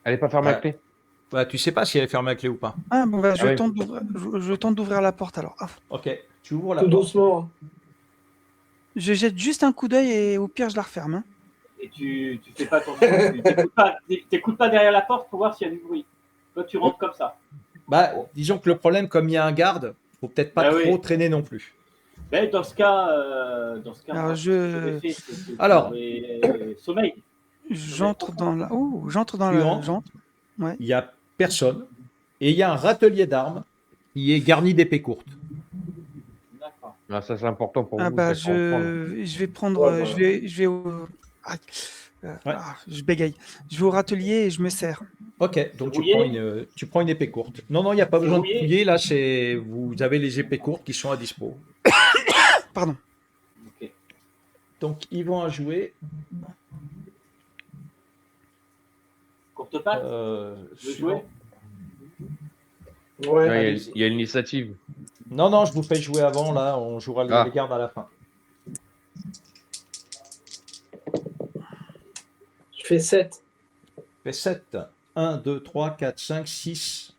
Elle est pas fermée à Ouais. clé? Bah, tu sais pas si elle est fermée à clé ou pas. Ah, bon, bah, Ah oui. je tente d'ouvrir la porte alors. Ah. Ok, tu ouvres la Tout porte. doucement. Hein. Je jette juste un coup d'œil et au pire, je la referme. Hein. Et tu fais pas attention. Tu t'écoutes pas derrière la porte pour voir s'il y a du bruit. Toi, tu rentres comme ça. Bah, disons que le problème, comme il y a un garde, faut peut-être pas Ah trop oui. traîner non plus. Mais dans ce cas, Alors, moi, ce que j'aurais fait, c'est que Alors. j'aurais sommeil. J'entre dans la. Oh, j'entre dans Tu la. rentres J'entre. Il y a personne. Et il y a un râtelier d'armes qui est garni d'épées courtes. D'accord. Ah, ça, c'est important pour Ah vous. bah c'est pour prendre. je vais prendre. Ouais, Je vais aïe. Ouais. Je bégaye. Je vais au râtelier et je me sers. Ok, donc Rouillé. tu prends une épée courte. Non, il n'y a pas C'est besoin de rouillé. fouiller. Là, vous avez les épées courtes qui sont à dispo. Pardon. Ok. Donc, ils vont à jouer. Porte patte. suivant. jouer Ouais. il allez-y. y a l'initiative. Non, je vous fais jouer avant, là, on jouera Ah. les gardes à la fin. Je fais 7. Fait 7. 1, 2, 3, 4, 5, 6.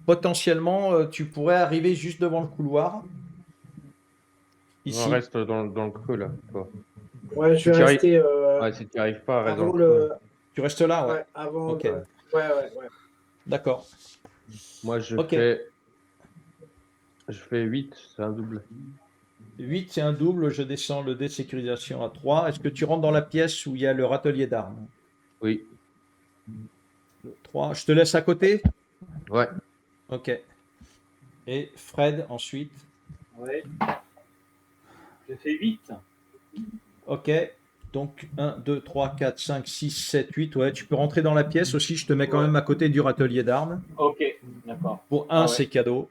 Potentiellement, tu pourrais arriver juste devant le couloir. Ici. On reste dans le creux là. Toi. Ouais, je Si vais tu arrives- rester Ouais, si tu n'y arrives pas, reste dans avant le creux. le. Tu restes là, ouais. Ouais, avant Ok. le. Ouais. D'accord. Moi, je Ok. fais 8, c'est un double. 8, c'est un double. Je descends le dé de sécurisation à 3. Est-ce que tu rentres dans la pièce où il y a le râtelier d'armes? Oui. 3. Je te laisse à côté? Ouais. Ok. Et Fred, ensuite. Ouais. Je fais 8. Ok. Donc 1, 2, 3, 4, 5, 6, 7, 8. Ouais, tu peux rentrer dans la pièce aussi. Je te mets quand Ouais. même à côté du râtelier d'armes. Ok, d'accord. Pour 1, Ah ouais. c'est cadeau.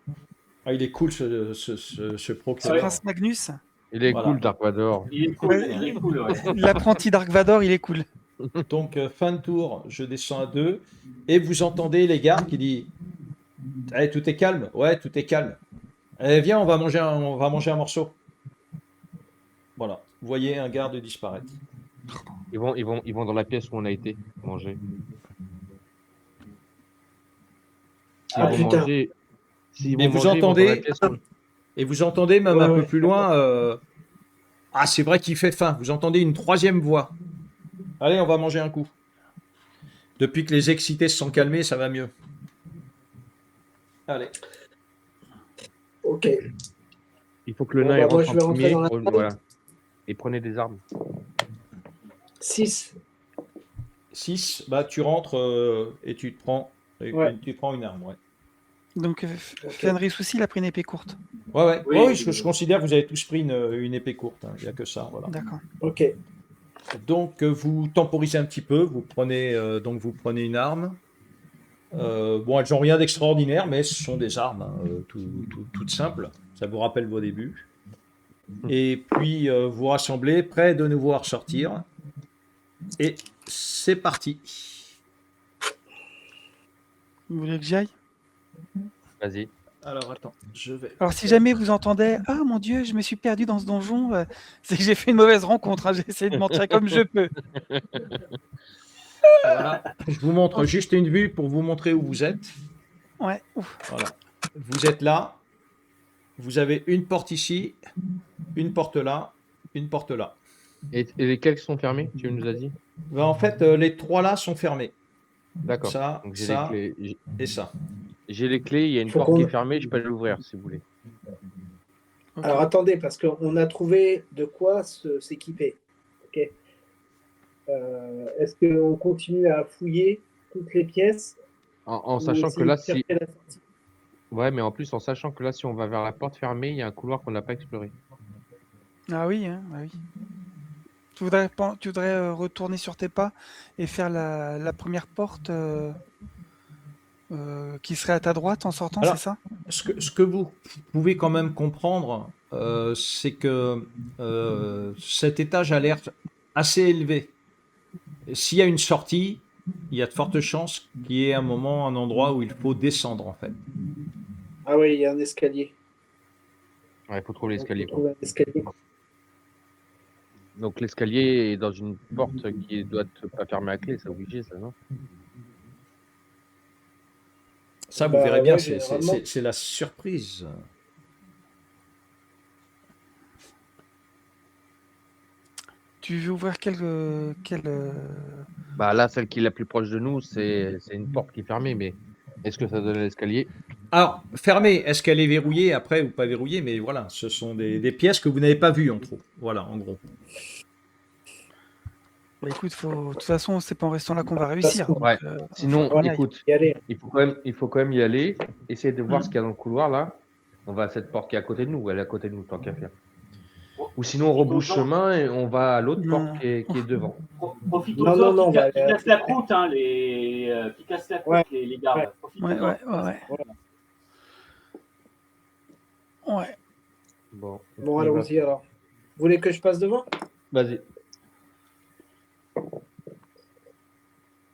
Ah, il est cool ce Ce procureur. prince Magnus, Il est Voilà. cool, Dark Vador. Il est cool, il est cool, ouais. l'apprenti Dark Vador, il est cool. Donc, fin de tour, je descends à 2. Et vous entendez les gardes qui disent allez, tout est calme? Ouais, tout est calme. Allez, viens, on va manger un morceau. Voilà. Vous voyez un garde disparaître. Ils vont dans la pièce où on a été manger. Ah, S'ils vont putain. manger, s'ils Et vont vous manger, ils vont dans la entendez, pièce où- et vous entendez même Ouais, un peu ouais. plus loin, ah, c'est vrai qu'il fait faim. Vous entendez une troisième voix. Allez, on va manger un coup. Depuis que les excités se sont calmés, ça va mieux. Allez. Ok. Il faut que le Bon, nain bah, il moi, rentre je en vais rentrer premier. dans la Oh, salle. voilà. Et prenez des armes. 6. 6, bah tu rentres et tu te prends, Ouais. tu prends une arme, ouais. Donc, Ok. Fenris aussi, il a pris une épée courte. Ouais. Oui, Oui, je considère que vous avez tous pris une épée courte. Il n'y a que ça, voilà. D'accord. Ok. Donc vous temporisez un petit peu, vous prenez une arme. Bon, elles n'ont rien d'extraordinaire, mais ce sont des armes, hein, toutes simples. Ça vous rappelle vos débuts. Et puis vous rassemblez, prêts de nouveau à ressortir. Et c'est parti. Vous voulez que j'y aille? Vas-y. Alors attends, je vais. Alors, si jamais vous entendez « Ah, mon Dieu, je me suis perdu dans ce donjon c'est que j'ai fait une mauvaise rencontre. J'ai essayé de mentir comme je peux. Voilà. Je vous montre juste une vue pour vous montrer où vous êtes. Ouais. Ouf. Voilà. Vous êtes là. Vous avez une porte ici, une porte là, une porte là. Et lesquels sont fermés, tu nous as dit? Ben, en fait, les trois là sont fermés. D'accord. Ça, Donc j'ai ça les clés. et ça. J'ai les clés, il y a une Faut porte qu'on- qui est fermée, je peux l'ouvrir si vous voulez. Ok. Alors attendez, parce qu'on a trouvé de quoi s'équiper. Ok. Est-ce qu'on continue à fouiller toutes les pièces En ou sachant que essayer là, de chercher la sortie? Ouais, mais en plus, en sachant que là, si on va vers la porte fermée, il y a un couloir qu'on n'a pas exploré. Ah oui, hein, ah oui. Tu voudrais retourner sur tes pas et faire la première porte qui serait à ta droite en sortant, Alors, c'est ça? Ce que vous pouvez quand même comprendre, c'est que cet étage a l'air assez élevé. Et s'il y a une sortie, il y a de fortes chances qu'il y ait un endroit où il faut descendre en fait. Ah oui, il y a un escalier. Ouais, il faut trouver Donc, l'escalier. faut trouver un escalier. Donc l'escalier est dans une porte qui doit être pas fermée à clé, c'est obligé, ça, non? Ça, vous Bah verrez bien, ouais, généralement. c'est la surprise. Tu veux ouvrir quel Bah là, celle qui est la plus proche de nous, c'est une porte qui est fermée, mais est-ce que ça donne à l'escalier? Alors, fermée, est-ce qu'elle est verrouillée après ou pas verrouillée? Mais voilà, ce sont des pièces que vous n'avez pas vues en trop. Voilà, en gros. Bah, écoute, de toute façon, c'est pas en restant là qu'on va réussir. façon, donc, Ouais. Sinon, faut qu'on y aille. écoute, Y aller. il faut quand même y aller, essayer de voir ce qu'il y a dans le couloir là. On va à cette porte qui est à côté de nous, elle est à côté de nous, tant qu'à faire. Ou sinon, on rebouche chemin et on va à l'autre Non. porte qui est devant. Profitons-en Non, qui bah, cassent la croûte, hein, qui cassent la croûte, Ouais. les gardes. Ouais. Profitons-en. Ouais. Bon, Bon, allons-y alors. Vous voulez que je passe devant? Vas-y.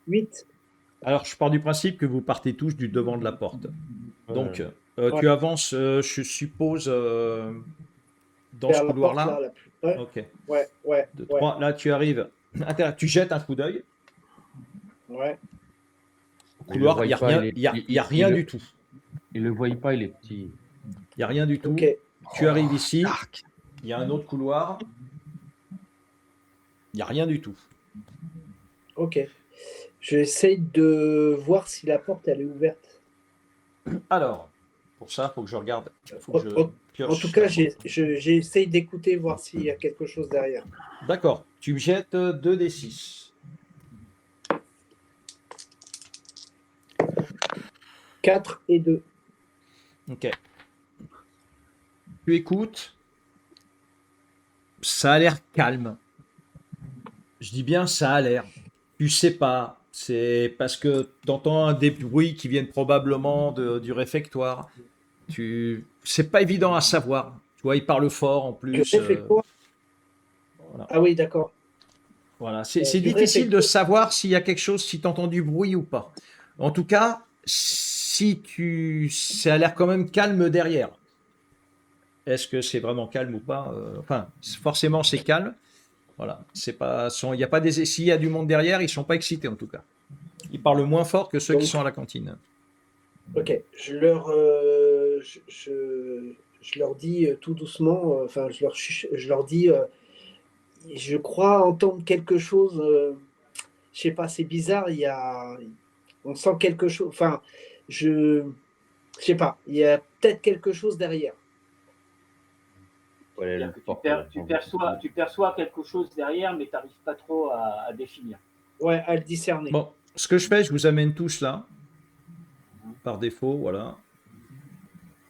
8. Alors, je pars du principe que vous partez tous du devant de la porte. Donc, Ouais. tu avances, je suppose, dans ce Vers la porte, couloir-là. là, plus. Ouais, Ok. ouais. 2, 3. Là, tu arrives. Tu jettes un coup d'œil. Ouais. Au Il couloir, le il n'y a voit rien, pas, y a rien du tout. Il le voit pas, il est petit. Il n'y a rien du tout. Ok. Tu arrives ici. Dark. Il y a un autre couloir. Il n'y a rien du tout. Ok. J'essaye de voir si la porte elle est ouverte. Alors, pour ça, il faut que je regarde. Faut que je En pioche. tout cas, j'essaye d'écouter, voir s'il y a quelque chose derrière. D'accord. Tu me jettes 2d6. 4 et 2. Ok. Tu écoutes. Ça a l'air calme. Je dis bien ça a l'air. Tu sais pas. C'est parce que tu entends des bruits qui viennent probablement du réfectoire. C'est pas évident à savoir. Tu vois, il parle fort en Du plus. réfectoire. Voilà. Ah oui, d'accord. Voilà. C'est Du difficile de réfectoire. savoir s'il y a quelque chose, si tu entends du bruit ou pas. En tout cas, ça a l'air quand même calme derrière. Est-ce que c'est vraiment calme ou pas? Enfin, forcément, c'est calme. Voilà. C'est pas, il y a pas des, s'il y a du monde derrière, ils sont pas excités en tout cas. Ils parlent moins fort que ceux qui Donc, sont à la cantine. ok. Je leur dis tout doucement, enfin, je leur dis, je crois entendre quelque chose. Je sais pas, c'est bizarre. On sent quelque chose. Enfin, je sais pas. Il y a peut-être quelque chose derrière. Ouais, C'est-à-dire la que porte, tu perçois quelque chose derrière, mais tu n'arrives pas trop à définir. Ouais, à le discerner. Bon, ce que je fais, je vous amène tous là, par défaut, voilà,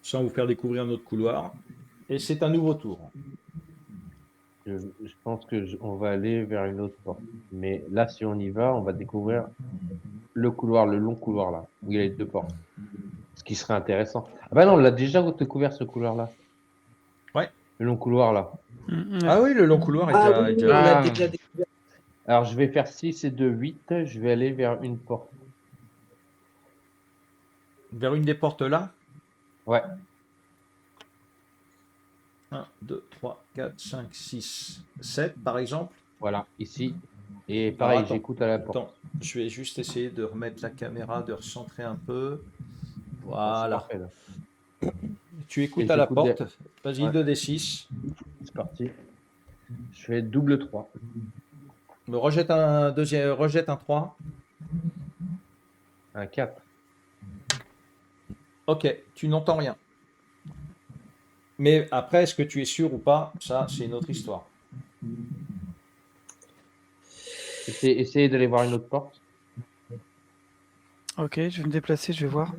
sans vous faire découvrir un autre couloir. Et c'est un nouveau tour. Je pense on va aller vers une autre porte. Mais là, si on y va, on va découvrir le couloir, le long couloir là, où il y a les deux portes. Ce qui serait intéressant. Ah bah non, on l'a déjà découvert ce couloir-là. Ouais. Le long couloir là. Ouais. Ah oui, le long couloir est Ah déjà, oui, est oui, déjà- on l'a Ah. déjà découvert. Alors je vais faire 6 et 2, 8. Je vais aller vers une porte. vers une des portes là. Ouais. 1, 2, 3, 4, 5, 6, 7 par exemple. Voilà, ici. Et pareil, attends. j'écoute à la porte. Attends, je vais juste essayer de remettre la caméra, de recentrer un peu. C'est Voilà. parfait là. Tu écoutes Et à la j'écoute porte. Vas-y, Ouais. 2d6. C'est parti. Je fais double 3. Me rejette un deuxième, rejette un 3. Un 4. Ok, tu n'entends rien. Mais après, est-ce que tu es sûr ou pas? Ça, c'est une autre histoire. Essayez d'aller voir une autre porte. Ok, je vais me déplacer, je vais voir.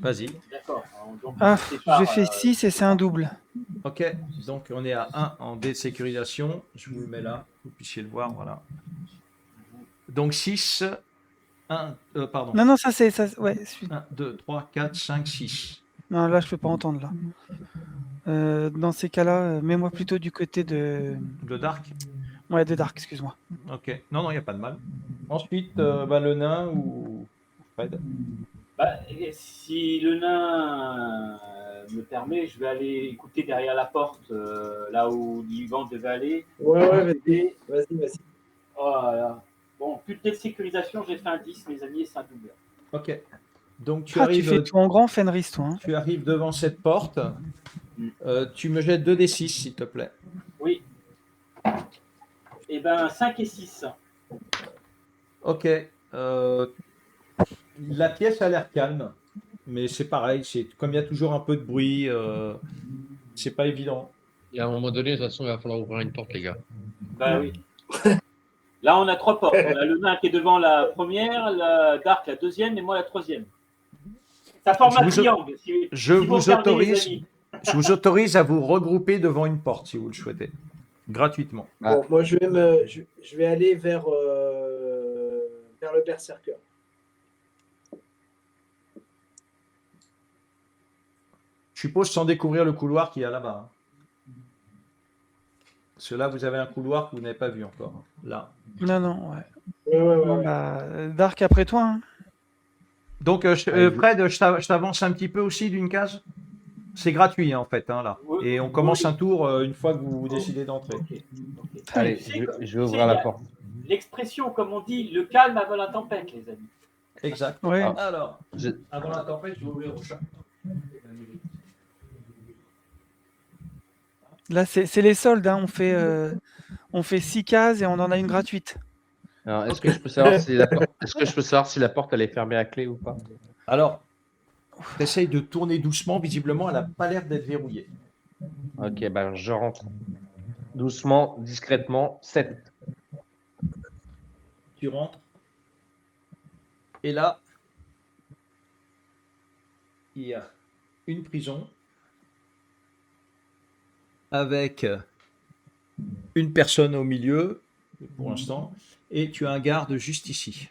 Vas-y. D'accord. Donc, Ah, on sépare, j'ai fait 6 et c'est un double. Ok, donc on est à 1 en désécurisation. Je vous le mets là, que vous puissiez le voir. Voilà. Donc 6, 1, pardon. Non, non, ça c'est. Ça, ouais, 1, 2, 3, 4, 5, 6. non, là je peux pas entendre là. Dans ces cas-là, mets-moi plutôt du côté de. Le dark. Ouais, de Dark, excuse-moi. Ok. Non, non, il n'y a pas de mal. Ensuite, le nain ou Fred. Bah, si le nain me permet, je vais aller écouter derrière la porte, là où l'Ivan devait aller. Ouais, vas-y. Vas-y. Oh là là. Bon, plus de sécurisation, j'ai fait un 10, mes amis, et c'est un double. Ok. Donc tu Tu arrives, fais tout en grand, Fenris, toi. Hein. tu arrives devant cette porte. Tu me jettes 2d6, s'il te plaît. Oui. Eh ben, 5 et 6. Ok. La pièce a l'air calme, mais c'est pareil. C'est comme il y a toujours un peu de bruit, c'est pas évident. Et à un moment donné, de toute façon, il va falloir ouvrir une porte, les gars. Bah oui. Là, on a 3 portes. On a le nain qui est devant la première, la Dark la deuxième, et moi la troisième. Ça forme un triangle. Je vous autorise à vous regrouper devant une porte si vous le souhaitez, gratuitement. Ah. Bon, moi, je vais aller vers le berserker. Je suppose sans découvrir le couloir qu'il y a là-bas. Hein. Parce que là, vous avez un couloir que vous n'avez pas vu encore. Hein. Là. Non, non, ouais. Ouais. Bon, bah, Dark après toi. Hein. Donc, Allez, Fred, je t'avance un petit peu aussi d'une case. C'est gratuit, hein, en fait, hein, là. Oui, Et on commence oui. un tour une fois que vous décidez d'entrer. Ok, ok. Allez, Tu sais je que- vais tu sais, ouvrir il y la a porte. L'expression, comme on dit, le calme avant la tempête, les amis. Exact. Ouais. Ah. Alors, Je- avant la tempête, je vais ouvrir au chat. Là, c'est les soldes. Hein. On fait 6 cases et on en a une gratuite. Alors, est-ce que je peux savoir si la porte, est-ce que je peux savoir si la porte elle est fermée à clé ou pas? Alors, tu essayes de tourner doucement. Visiblement, elle n'a pas l'air d'être verrouillée. Ok, ben je rentre doucement, discrètement. 7. Tu rentres. Et là, il y a une prison avec une personne au milieu, pour l'instant, et tu as un garde juste ici.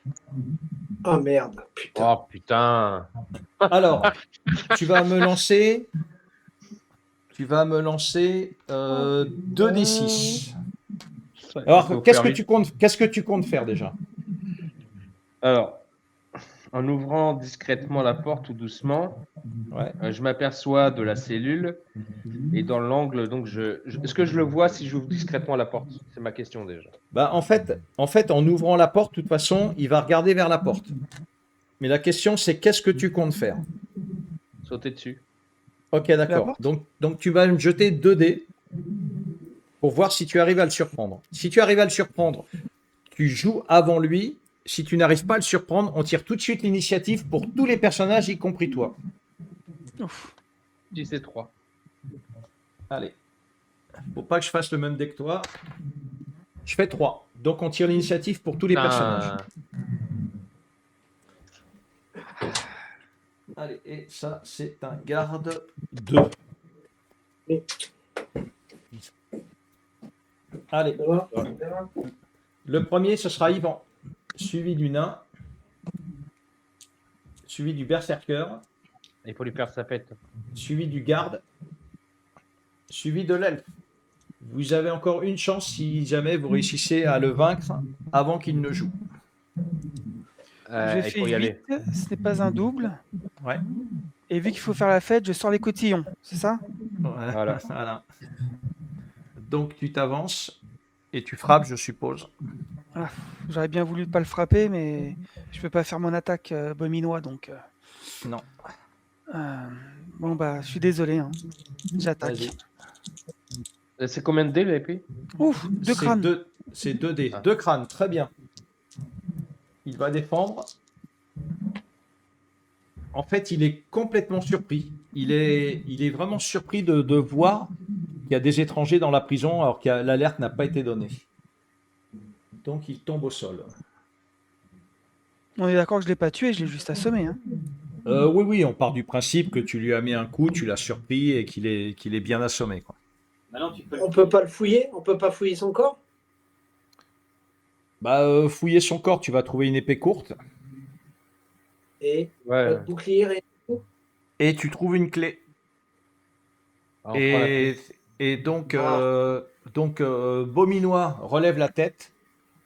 Ah merde, putain. Oh putain. Alors, tu vas me lancer 2d6. Alors, Faut qu'est-ce faire que vite. tu comptes faire déjà? Alors, en ouvrant discrètement la porte tout doucement, Ouais. je m'aperçois de la cellule et dans l'angle, donc est-ce que je le vois si j'ouvre discrètement la porte? C'est ma question déjà. Bah, en fait, en ouvrant la porte, de toute façon, il va regarder vers la porte. Mais la question, c'est qu'est-ce que tu comptes faire? Sauter dessus. Ok, La d'accord. porte Donc, tu vas me jeter 2 dés pour voir si tu arrives à le surprendre. Si tu arrives à le surprendre, tu joues avant lui. Si tu n'arrives pas à le surprendre, on tire tout de suite l'initiative pour tous les personnages, y compris toi. Ouf. 10 et 3. Allez. Faut pas que je fasse le même dé que toi. Je fais 3. Donc, on tire l'initiative pour tous les personnages. Allez, et ça, c'est un garde 2. Oui. Allez, Ça va le premier, ce sera Yvan, suivi du nain, suivi du berserker, Il faut lui faire sa fête. suivi du garde, suivi de l'elfe. Vous avez encore une chance si jamais vous réussissez à le vaincre avant qu'il ne joue. J'ai Il fait faut y 8, aller. ce n'est pas un double. Ouais. Et vu qu'il faut faire la fête, je sors les cotillons, c'est ça? Voilà. Voilà. Donc tu t'avances et tu frappes, je suppose. J'aurais bien voulu ne pas le frapper, mais je peux pas faire mon attaque bominois, donc... Non. Bon, bah, je suis désolé, hein. J'attaque. Vas-y. C'est combien de dés l'épée? Ouf, 2 C'est crânes. C'est 2 dés. Ah. 2 crânes, très bien. Il va défendre. En fait, il est complètement surpris. Il est vraiment surpris de voir qu'il y a des étrangers dans la prison alors que l'alerte n'a pas été donnée. Donc, il tombe au sol. On est d'accord que je l'ai pas tué, je l'ai juste assommé, hein. Oui, on part du principe que tu lui as mis un coup, tu l'as surpris et qu'il est bien assommé, quoi. Maintenant, tu peux On peut pas le fouiller? On peut pas fouiller son corps? Bah, fouiller son corps, tu vas trouver une épée courte Et Ouais. pas de bouclier, rien. et tu trouves une clé. Alors, on prend la Et, clé. et donc, Beauminois relève la tête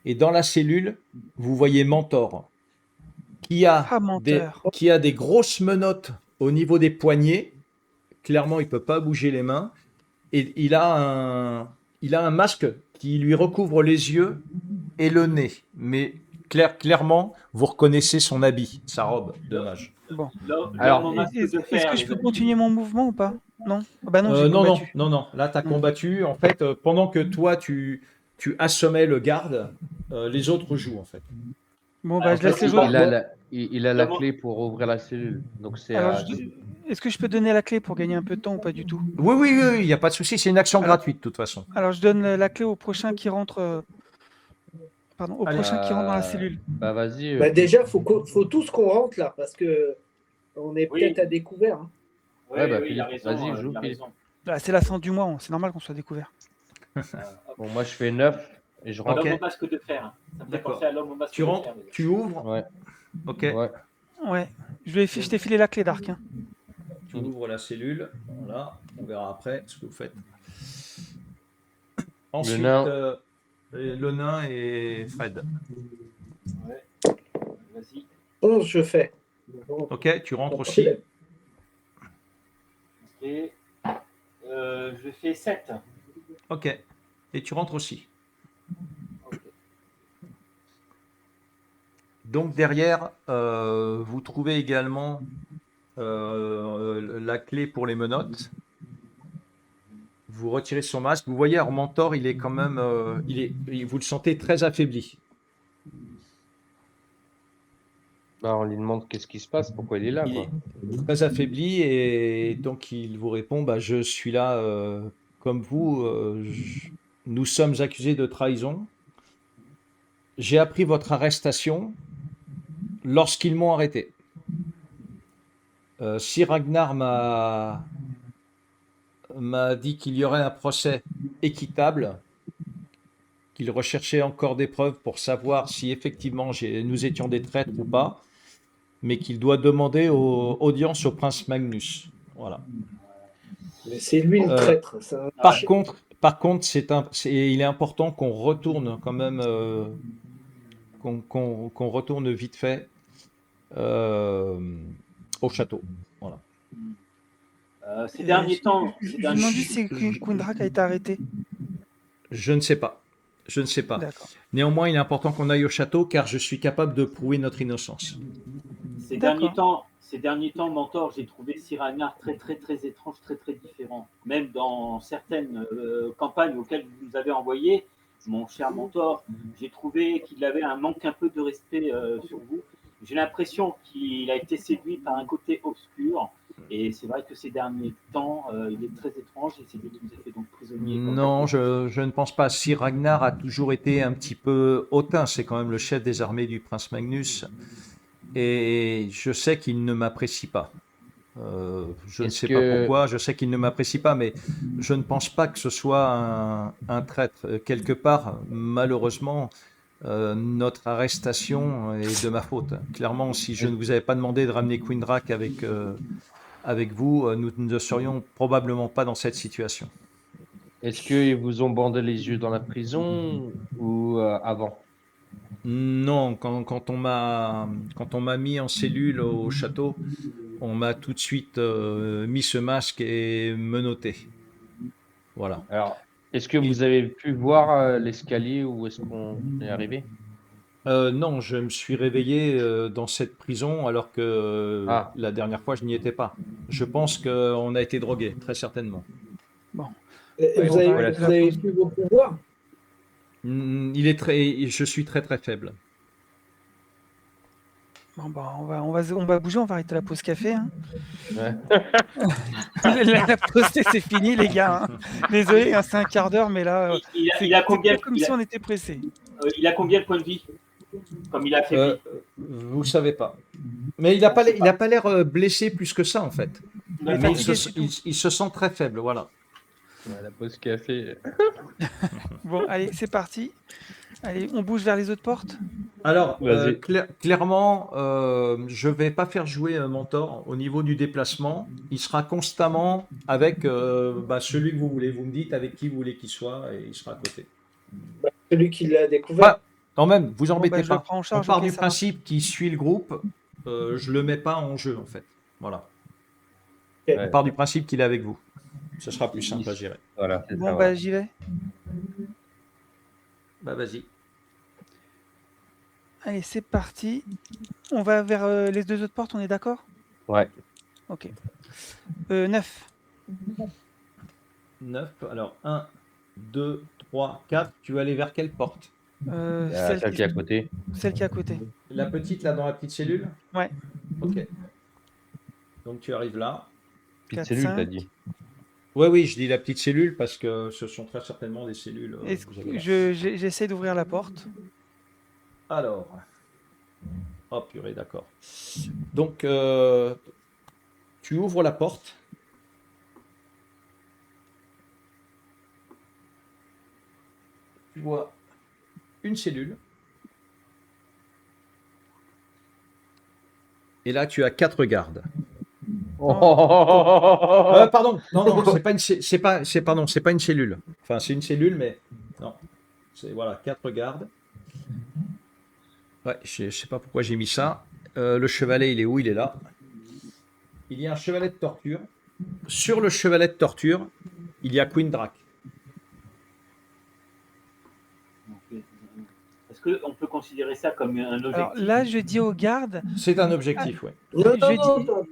et dans la cellule, vous voyez Mentor qui a, Ah, menteur. qui a des grosses menottes au niveau des poignets. Clairement, il ne peut pas bouger les mains. Et il a un masque qui lui recouvre les yeux et le nez. Mais clairement, vous reconnaissez son habit, sa robe de mage. Bon. Alors, mon masque de Est-ce fer, que je les peux amis. continuer mon mouvement ou pas? Non? Ah bah non, j'ai non, combattu. non. Là, tu as Non. combattu. En fait, pendant que toi, tu assommais le garde, les autres jouent, en fait. Bon, bah, Ah, je laisse les Il autres. a la Comment- clé pour ouvrir la cellule. Donc c'est Alors, à... est-ce que je peux donner la clé pour gagner un peu de temps ou pas du tout? Oui, il n'y a pas de souci. C'est une action Alors- gratuite, de toute façon. Alors, je donne la clé au prochain qui rentre. Pardon, au Allez. prochain qui rentre dans la cellule. Bah vas-y. Bah déjà, faut tous qu'on rentre là, parce que on est Oui. peut-être à découvert. Hein. Oui, Ouais, bah, oui, il a Philippe, raison. vas-y, joue, il a Philippe. raison. Bah, c'est la fin du mois, c'est normal qu'on soit découvert. Hop. Bon, moi je fais 9 et je rentre. Ok. L'homme au masque de fer. Hein. Ça me fait D'accord. penser à l'homme au masque Tu de rentres, fer. les gars. tu ouvres. Ouais. Ok. Ouais. Ouais, je t'ai filé la clé d'arc. Hein. Tu ouvres la cellule. Voilà. On verra après ce que vous faites. Ensuite, nain. le nain et Fred. Ouais. Vas-y. 11, je fais. Ok, tu rentres aussi. Et je fais 7. Ok. Et tu rentres aussi. Ok. Donc derrière, vous trouvez également la clé pour les menottes. Vous retirez son masque. Vous voyez, Armentor, il est quand même, vous le sentez très affaibli. Bah, on lui demande qu'est-ce qui se passe, pourquoi il est là, Il quoi. est très affaibli et donc il vous répond, bah, je suis là comme vous. Nous sommes accusés de trahison. J'ai appris votre arrestation lorsqu'ils m'ont arrêté. Sir Ragnar m'a dit qu'il y aurait un procès équitable, qu'il recherchait encore des preuves pour savoir si effectivement nous étions des traîtres ou pas, mais qu'il doit demander audience au prince Magnus. Voilà. Mais c'est lui le Euh, traître. Ça. Par contre, il est important qu'on retourne quand même, qu'on retourne vite fait euh, au château. Voilà. Ces derniers temps, Je lui demande juste si Kundrak a été arrêté. Je ne sais pas. Je ne sais pas. D'accord. Néanmoins, il est important qu'on aille au château car je suis capable de prouver notre innocence. ces D'accord. derniers temps, Mentor, j'ai trouvé Sir Ragnar très très très étrange, très très différent. Même dans certaines campagnes auxquelles vous nous avez envoyé, mon cher Mentor, j'ai trouvé qu'il avait un manque un peu de respect sur vous. J'ai l'impression qu'il a été séduit par un côté obscur. Et c'est vrai que ces derniers temps, il est très étrange et c'est lui qui nous a fait donc prisonniers. Non, je ne pense pas. Sir Ragnar a toujours été un petit peu hautain. C'est quand même le chef des armées du prince Magnus. Et je sais qu'il ne m'apprécie pas. Je ne Est-ce sais pas que, pourquoi, je sais qu'il ne m'apprécie pas, mais je ne pense pas que ce soit un traître. Quelque part, malheureusement, notre arrestation est de ma faute. Clairement, si je ne vous avais pas demandé de ramener Quindrak avec vous, nous ne serions probablement pas dans cette situation. est-ce qu'ils vous ont bandé les yeux dans la prison ou avant? Non, quand on m'a mis en cellule au château, on m'a tout de suite mis ce masque et menotté. Voilà. Alors, est-ce que Il- vous avez pu voir l'escalier où est-ce qu'on est arrivé? non, je me suis réveillé dans cette prison alors que Ah, la dernière fois, je n'y étais pas. Je pense qu'on a été drogué, très certainement. Bon. Et ouais, vous donc avez, voilà. vous avez pu vos pouvoirs? Je suis très très faible. Bon, bah, on va bouger, on va arrêter la pause café. Hein. Ouais. La pause c'est fini, les gars. Hein. Désolé, hein, c'est un quart d'heure, mais là, Il a c'est combien, pas comme si on était pressé. il a combien de points de vie? Comme il a affaibli. Vous ne savez pas. Mais il n'a pas l'air blessé plus que ça en fait. Il est Mais fatigué, c'est tout. il se sent très faible, voilà. Ouais, la pause café. Bon, allez, c'est parti. Allez, on bouge vers les autres portes. Alors, Vas-y. clairement, je ne vais pas faire jouer Mentor au niveau du déplacement. Il sera constamment avec celui que vous voulez. Vous me dites avec qui vous voulez qu'il soit et il sera à côté. Celui qui l'a découvert. Pas, quand même, vous Bon, embêtez bah, je le pas. prends en On charge. part Ok, du ça marche. principe qu'il suit le groupe. Je le mets pas en jeu en fait. Voilà. Ok. On part du principe qu'il est avec vous. Ce sera plus simple à gérer. Voilà, c'est Bon, ça. bah, Voilà. j'y vais. Bah vas-y. Allez, c'est parti. On va vers les deux autres portes, on est d'accord? Ouais. Ok. 9. 9. Alors 1, 2, 3, 4. Tu vas aller vers quelle porte? Celle qui est à côté. Celle qui est à côté. La petite là dans la petite cellule? Ouais. Ok. Donc tu arrives là. Petite 4, cellule, 5. t'as dit. Oui, je dis la petite cellule parce que ce sont très certainement des cellules. Est-ce que vous avez là. J'essaie d'ouvrir la porte. Alors. Oh purée, d'accord. Donc, tu ouvres la porte. Tu vois une cellule. Et là, tu as 4 gardes. Pardon, non, c'est pas une, c'est pas une cellule. Enfin, c'est une cellule, mais non. C'est voilà, 4 gardes. Ouais, je sais pas pourquoi j'ai mis ça. Le chevalet, il est où? Il est là. Il y a un chevalet de torture. Sur le chevalet de torture, il y a Queen Drac. Donc, est-ce qu'on peut considérer ça comme un objectif? Alors là, je dis aux gardes, C'est un objectif, oui. Non, non, non,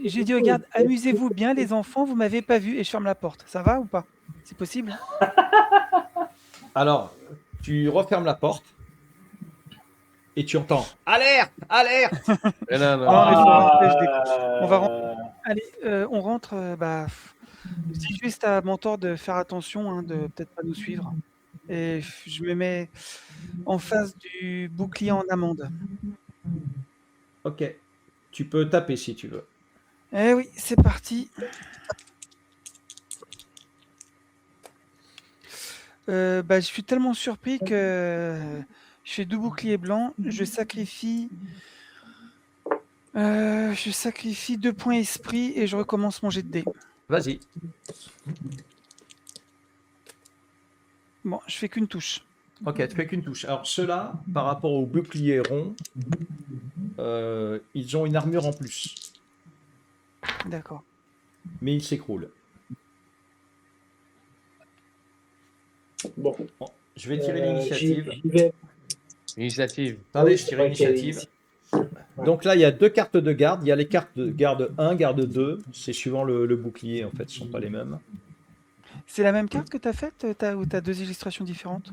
je dis aux gardes, amusez-vous bien les enfants, vous m'avez pas vu et je ferme la porte. Ça va ou pas? C'est possible? Alors, tu refermes la porte et tu entends alerte, alerte. Mais non, non, Ah, il faut non. rentrer, je décroche. On va rentrer. Allez, on rentre. Je dis juste à Mentor de faire attention, hein, de peut-être pas nous suivre. Et je me mets en face du bouclier en amande. Ok. Tu peux taper si tu veux. Eh oui, c'est parti. Je suis tellement surpris que je fais 2 boucliers blancs. Je sacrifie 2 points esprit et je recommence mon jet de dés. Vas-y. Bon, je fais qu'une touche. Ok, tu fais qu'une touche. Alors ceux-là, par rapport au bouclier rond, ils ont une armure en plus, D'accord. mais ils s'écroulent. Bon, Bon, je vais tirer l'initiative. j'y vais. Initiative. Attendez, je tire Ok, l'initiative. Ouais. Donc là, il y a 2 cartes de garde. Il y a les cartes de garde 1, garde 2. C'est suivant le bouclier, en fait. Ce ne sont pas les mêmes. C'est la même carte que tu as faite ou tu as 2 illustrations différentes?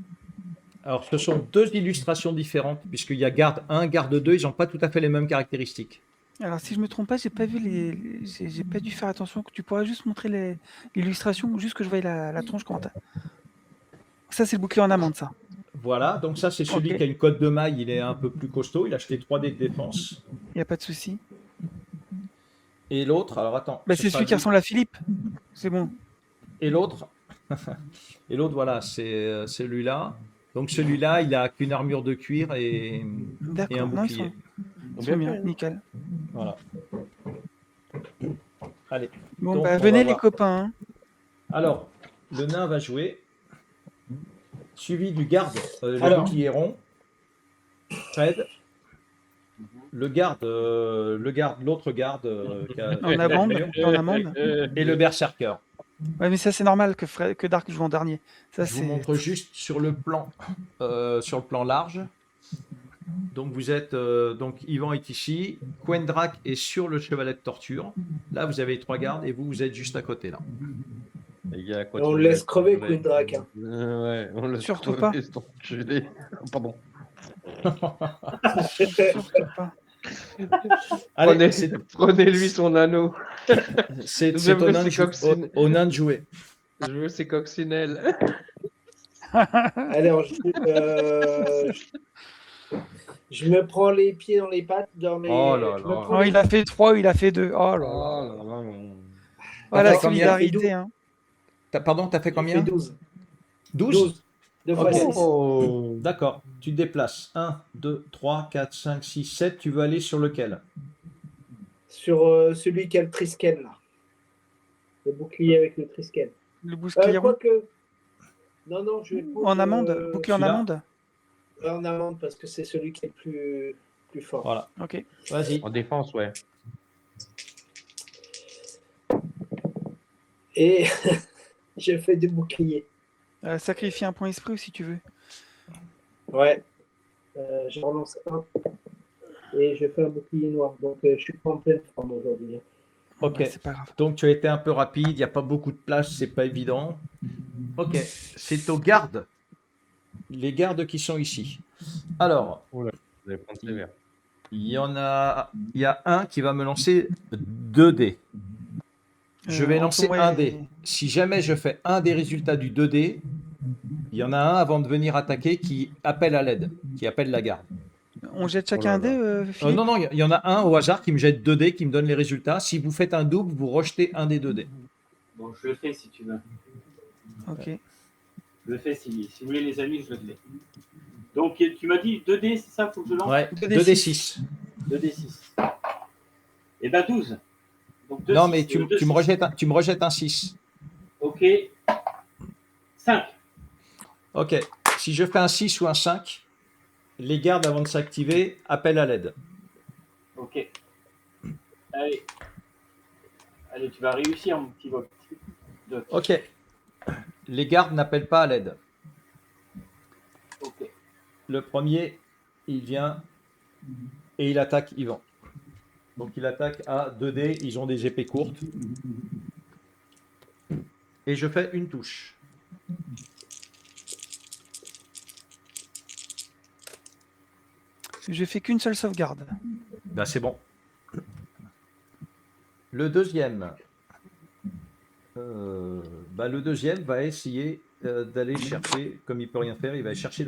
Alors, ce sont 2 illustrations différentes, puisqu'il y a garde 1, garde 2. Ils n'ont pas tout à fait les mêmes caractéristiques. Alors, si je me trompe pas, j'ai pas vu j'ai pas dû faire attention. Tu pourrais juste montrer l'illustration, juste que je voie la tronche comment t'as. Ça, c'est le bouclier en amande, ça. Voilà, donc ça, c'est celui Ok. qui a une cote de maille. Il est un peu plus costaud. Il a acheté 3 dés de défense. Il n'y a pas de souci. Et l'autre, alors attends. Bah, ce c'est sera celui qui lui. ressemble à Philippe. C'est bon. Et l'autre, voilà, c'est celui-là. Donc celui-là, il a qu'une armure de cuir et un D'accord. Non, ils bouclier. sont bien. Nickel. Voilà. Allez. Bon, Donc, bah, on venez va les voir. copains, hein. Alors, le nain va jouer, suivi du garde, le Alors. bouclier rond, Fred, l'autre garde qui a En amande, en amande. et le berserker. Ouais, mais ça, c'est normal que Dark joue en dernier. Ça, Je vous c'est. montre juste sur le plan large. Donc vous êtes donc Yvan est ici, Quendrak est sur le chevalet de torture. Là vous avez les 3 gardes et vous êtes juste à côté là. Les gars, On le laisse crever, Queen Drake. Hein. Ouais, on le laisse Surtout crever, cet enculé. Pardon. Surtout pas. Allez, c'est Prenez-lui son anneau. c'est Je veux au nain de ses jou- coccinelles. au nain de jouer. Je veux ses coccinelles. Alors, je me prends les pieds dans les pattes. Oh là je me là. prends Oh, il a fait 3 ou il a fait 2. Oh là là. Oh là là, mon- Voilà, fait combien? solidarité. Hein. Pardon, t'as fait J'ai combien? fait 12. 12. 12. 2 fois Ok. 6. Oh. D'accord, tu te déplaces. 1, 2, 3, 4, 5, 6, 7. Tu veux aller sur lequel? Sur celui qui a le Triskel, là. Le bouclier avec le Triskel. Le bouclier rond. Quoique. Non, je vais prendre, En amande. Bouclier en celui-là. amande. en amande parce que c'est celui qui est le plus fort. Voilà, Ok. vas-y. En défense, ouais. Et j'ai fait 2 boucliers. Sacrifie un point esprit si tu veux. Ouais. Je relance 1. Et je fais un bouclier noir. Donc je suis pas en pleine forme aujourd'hui. Ok. Bah, c'est pas grave. Donc tu as été un peu rapide, il n'y a pas beaucoup de place, c'est pas évident. Ok, c'est aux gardes. Les gardes qui sont ici. Alors, Vous allez prendre sévère. il y a un qui va me lancer 2 dés. Je vais lancer Antoine, un dé. Si jamais je fais un des résultats du 2 dés, il y en a un avant de venir attaquer qui appelle à l'aide, qui appelle la garde. On jette Oh chacun là un dé, Philippe. Non, il y en a un au hasard qui me jette 2 dés, qui me donne les résultats. Si vous faites un double, vous rejetez un des 2 dés. Bon, je le fais si tu veux. Ok. Je le fais si vous voulez les amis, je le fais. Donc tu m'as dit 2D, c'est ça, faut que je lance? Ouais, 2 2 d 6. 2D6. Et ben 12. Donc, 2, Non, 6, mais tu 2, me rejettes un 6. Ok. 5. Ok. Si je fais un 6 ou un 5, les gardes, avant de s'activer, appellent à l'aide. Ok. Allez. Allez, tu vas réussir, mon petit Doc. Ok. Les gardes n'appellent pas à l'aide. Ok. Le premier, il vient et il attaque Yvan. Donc il attaque à 2 dés, ils ont des épées courtes. Et je fais une touche. J'ai fait qu'une seule sauvegarde. Ben, c'est bon. Le deuxième. Le deuxième va essayer d'aller chercher, comme il peut rien faire, il va essayer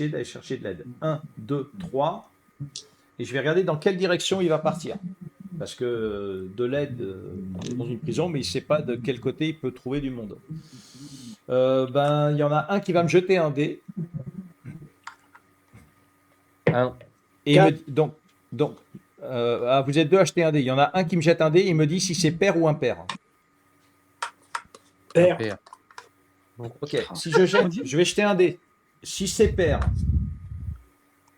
d'aller chercher de l'aide. 1, 2, 3. Et je vais regarder dans quelle direction il va partir. Parce que de l'aide dans une prison, mais il ne sait pas de quel côté il peut trouver du monde. Il y en a un qui va me jeter un dé. Un. Et il me dit- vous êtes deux à jeter un dé. Il y en a un qui me jette un dé et il me dit si c'est pair ou impair. Père. Père. Ok, si je jette, je vais jeter un dé. Si c'est pair,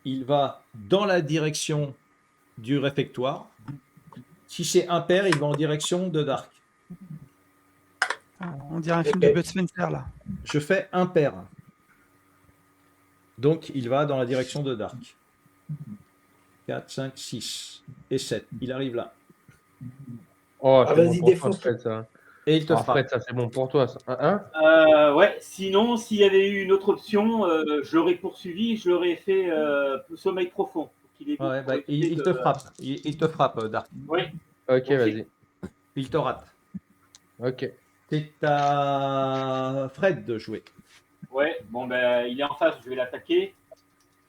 il va dans la direction du réfectoire. Si c'est impair, il va en direction de Dark. On dirait un film Ok. de Bud Spencer, là. Je fais impair. Donc, il va dans la direction de Dark. 4, 5, 6 et 7. Il arrive là. Oh, Ah, c'est vas-y, bon pour défonce. toi, Fred, ça. Et il te frappe. Fred, ça, c'est bon pour toi, ça. Ouais, sinon, s'il y avait eu une autre option, je l'aurais poursuivi, je l'aurais fait sommeil profond. Qu'il ait Ouais, pour il éviter te de- frappe. Il te frappe, Dark. Oui, Ok, vas-y. Il te rate. Ok. C'est à Fred de jouer. ouais. Bon, ben, il est en face, je vais l'attaquer.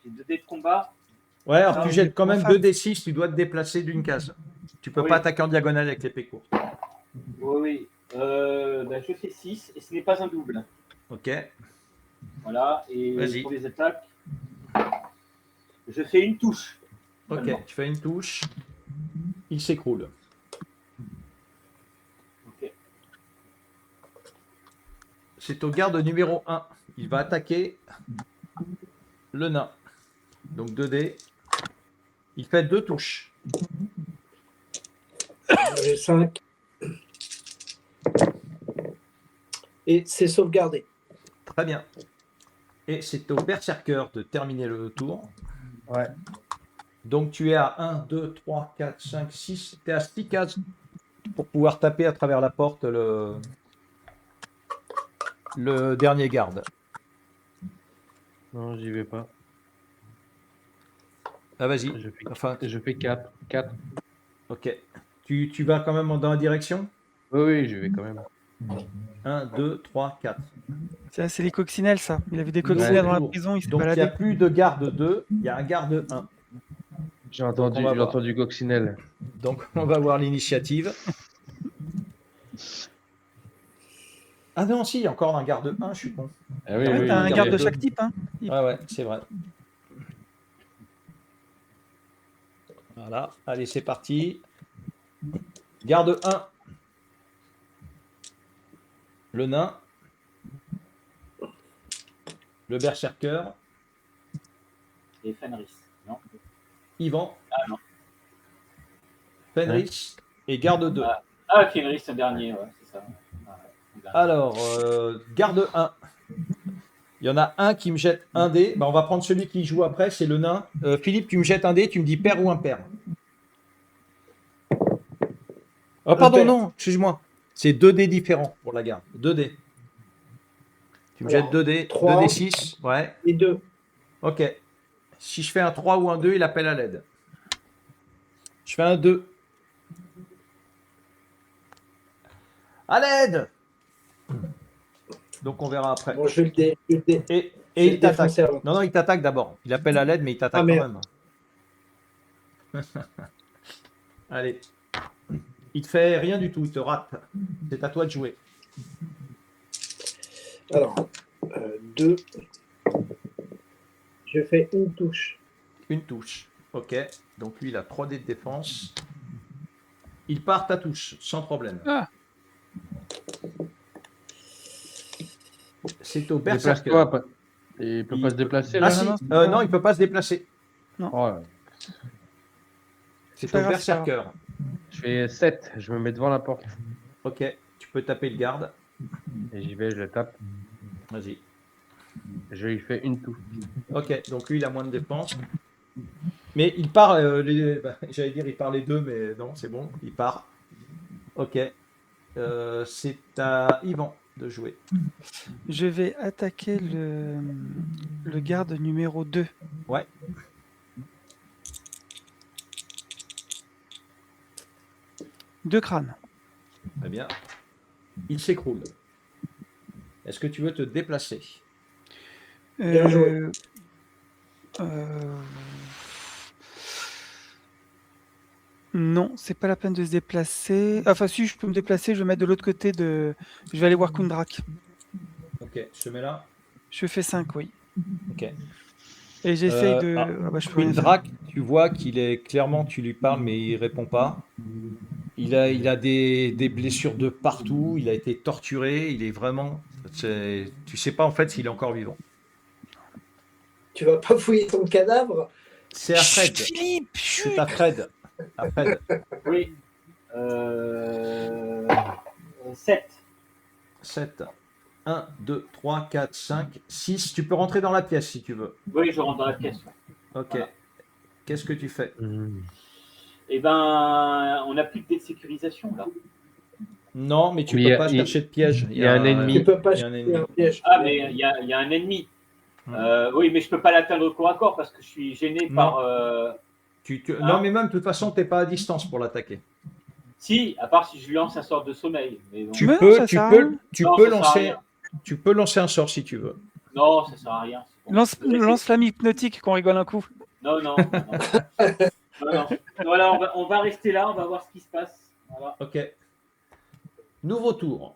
J'ai 2 dés de combat. Ouais, alors Ah, tu oui, jettes quand même enfin. 2d6, tu dois te déplacer d'une case. Tu peux Oui. pas attaquer en diagonale avec l'épée courte. Oui, oui. Je fais 6 et ce n'est pas un double. Ok. Voilà. Et Vas-y. pour les attaques, je fais une touche. Ok, Seulement. tu fais une touche. Il s'écroule. Ok. C'est au garde numéro 1. Il va attaquer le nain. Donc 2D. Il fait 2 touches. J'ai 5. Et c'est sauvegardé. Très bien. Et c'est au berserker de terminer le tour. Ouais. Donc tu es à 1, 2, 3, 4, 5, 6. Tu es à 6 cases pour pouvoir taper à travers la porte le dernier garde. Non, j'y vais pas. Ah, vas-y. Je fais 4. 4. Ok. Tu vas quand même dans la direction? Oui, j'y vais quand même. 1, 2, 3, 4. C'est les coccinelles, ça. Il a vu des coccinelles dans la Autour. prison, il s'est Donc il n'y a baladé. plus de garde 2, il y a un garde 1. J'ai on va voir. entendu coccinelle. Donc on va voir l'initiative. Ah non, si, il y a encore un garde 1, je suis con. Ah oui, Ah, Ouais, t'as un il y a garde de deux. chaque type, hein. Ah ouais, c'est vrai. Voilà, allez, c'est parti. Garde 1. Le nain. Le berserker. Et Fenris. Non. Yvan. Ah non. Fenris. Et garde 2. Ah, Fenris, c'est le dernier, ouais, c'est ça. Ouais. Alors, garde 1. Il y en a un qui me jette un dé. On va prendre celui qui joue après, c'est le nain. Philippe, tu me jettes un dé, tu me dis pair ou impair. Oh, pardon, Impair. non, excuse-moi. C'est 2 dés différents pour la garde. 2 dés. Tu me Alors, jettes 2 dés. 3. 2 dés 6. Ouais. Et 2. Ok. Si je fais un 3 ou un 2, il appelle à l'aide. Je fais un 2. À l'aide! Donc on verra après. Bon, je vais le dé. Et Je vais il le t'attaque. défoncer avant. Non, il t'attaque d'abord. Il appelle à l'aide, mais il t'attaque Ah, quand merde. même. Allez. Il te fait rien du tout, il te rate. C'est à toi de jouer. Alors, 2. Je fais une touche. Une touche. Ok. Donc lui, il a 3 dés de défense. Il part ta touche, sans problème. Ah. C'est au berserker. Déplace-toi. Il peut pas se déplacer Ah là si, non, non, il peut pas se déplacer. Oh, C'est pas au grave, c'est pas berserker. Je fais 7, je me mets devant la porte. Ok, tu peux taper le garde. Et j'y vais, je le tape. Vas-y. Je lui fais une touche. Ok, donc lui, il a moins de défense. Mais il part, j'allais dire il part les deux, mais non, c'est bon, il part. Ok. C'est à Yvan de jouer. Je vais attaquer le garde numéro 2. Ouais. Deux crânes. Très bien. Il s'écroule. Est-ce que tu veux te déplacer? Bien joué. Euh, Non, c'est pas la peine de se déplacer. Enfin, si je peux me déplacer, je vais me mettre de l'autre côté de. Je vais aller voir Kundrak. Ok, je te mets là. Je fais 5, oui. Ok. Et j'essaye de. Ah bah, je peux rien faire. Quindrak, tu vois qu'il est clairement, tu lui parles, mais il répond pas. Il a des blessures de partout. Il a été torturé. Il est vraiment. Tu sais pas en fait s'il est encore vivant. Tu vas pas fouiller ton cadavre? C'est à Fred. Chut, Philippe, C'est chut. à Fred. À Fred. Oui. 7. 7. 1, 2, 3, 4, 5, 6. Tu peux rentrer dans la pièce si tu veux. Oui, je rentre dans la pièce. Ok. Voilà. Qu'est-ce que tu fais? Eh ben, on n'a plus de sécurisation là. Non, mais tu Mais peux pas chercher de piège. il y a un ennemi. Tu peux pas Il y a un chercher ennemi. un piège. Ah, mais il y a un ennemi. Oui, mais je peux pas l'atteindre au corps à corps parce que je suis gêné Non. par. Non, mais même de toute façon, t'es pas à distance pour l'attaquer. Si, à part si je lui lance un sort de sommeil. Mais bon. Tu Mais peux, ça tu sert à peux, rien. tu Non, peux ça sert à lancer, rien. tu peux lancer un sort si tu veux. Non, ça sert à rien. C'est bon. Lance flamme hypnotique qu'on rigole un coup. Non, non. Non. Voilà, on va rester là, on va voir ce qui se passe. Voilà. Ok. Nouveau tour.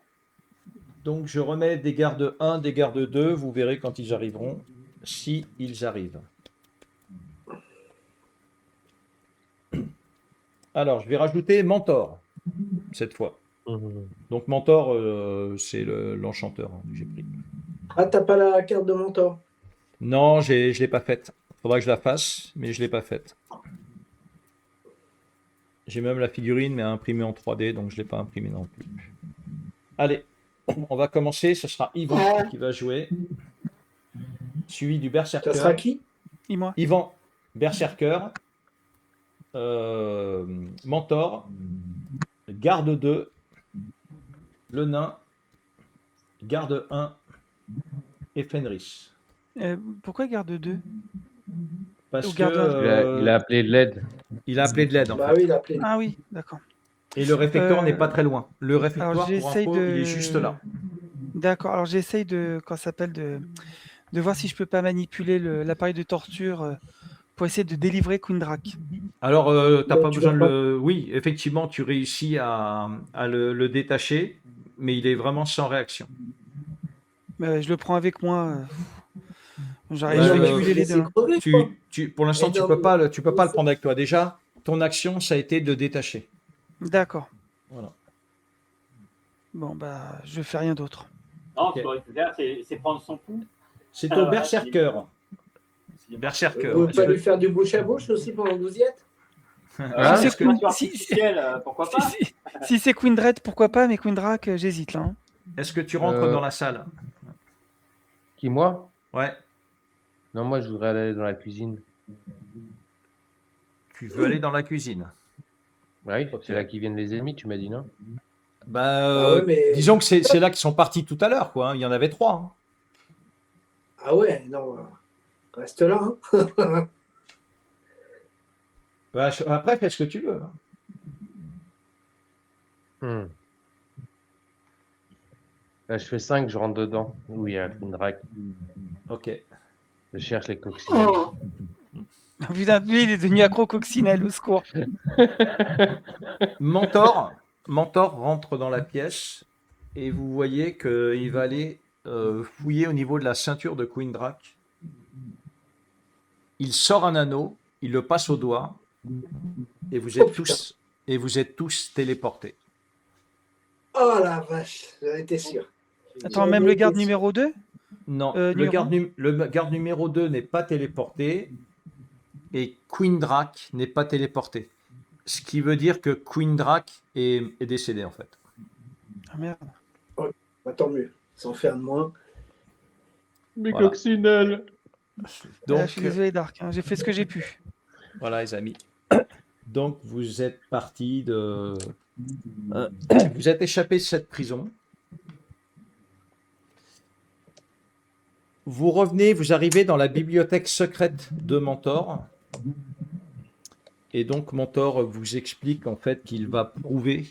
Donc je remets des gardes 1, des gardes 2. Vous verrez quand ils arriveront, si ils arrivent. Alors, je vais rajouter Mentor cette fois. Donc Mentor, c'est l'enchanteur que j'ai pris. Ah, t'as pas la carte de mentor? Non, je l'ai pas faite. Faudra que je la fasse, mais je l'ai pas faite. J'ai même la figurine, mais imprimée en 3D, donc je l'ai pas imprimée non plus. Allez, on va commencer. Ce sera Yvan qui va jouer, suivi du Berserker. Ça sera qui? Dis-moi. Yvan, Berserker, Mentor, Garde 2, le nain, Garde 1 et Fenris. Pourquoi garde 2? Parce Au que garde Il a appelé l'aide. il a appelé de l'aide en Bah fait. oui, il a appelé. Ah oui, d'accord. Et le réfectoire n'est pas très loin. Le réfectoire, Alors, pour j'essaye info, de- il est juste là. D'accord. Alors j'essaye de voir si je peux pas manipuler l'appareil de torture pour essayer de délivrer Kundrak. Alors, t'as Donc, pas tu besoin vas de le... Oui, effectivement, tu réussis à le détacher, mais il est vraiment sans réaction. Je le prends avec moi. J'arrive, Ouais, je vais ouais, cumuler les deux. hein. Pour l'instant, tu peux pas le prendre avec toi. Déjà, ton action, ça a été de le détacher. D'accord. Voilà. Bon, bah, je fais rien d'autre. Non, Ok. ce qu'on aurait pu faire, c'est prendre son pouls. C'est au Berserker. Berserker. Vous pouvez Est-ce pas que- lui faire du bouche à bouche aussi pendant que vous y êtes? Ah, Si est-ce c'est que- cool. artificiel, pourquoi pas? Si c'est Quindred, pourquoi pas, mais Kundrak, j'hésite là. hein. Est-ce que tu rentres dans la salle? Qui, moi? Ouais. Non, moi, je voudrais aller dans la cuisine. Tu veux aller dans la cuisine? Oui, c'est là qu'ils viennent les ennemis, tu m'as dit, non? Bah, ouais, mais- disons que c'est là qu'ils sont partis tout à l'heure, quoi. Il y en avait 3. hein. Ah ouais, non. Reste là. Hein. Bah, après, fais ce que tu veux. hein. Là, je fais 5, je rentre dedans. Oui, il y a une drac. Ok. Je cherche les coccinelles. Putain, lui, il est devenu accro coccinelle, au secours. Mentor rentre dans la pièce et vous voyez qu'il va aller fouiller au niveau de la ceinture de Quindrak. Il sort un anneau, il le passe au doigt et vous êtes tous téléportés. Oh la vache, j'en étais sûr. Attends, J'en même le garde étais sûr. numéro 2? Non, numéro le garde numéro 2 n'est pas téléporté et Quindrak n'est pas téléporté. Ce qui veut dire que Queen Drac est décédé en fait. Ah merde. Bah, tant mieux, ça en fait un de moins. Mes Voilà. coccinelles. Donc, Je suis désolé, Dark, hein, j'ai fait ce que j'ai pu. voilà les amis. Donc vous êtes partis de... vous êtes échappés de cette prison. Vous revenez, vous arrivez dans la bibliothèque secrète de Mentor. Et donc Mentor vous explique en fait qu'il va prouver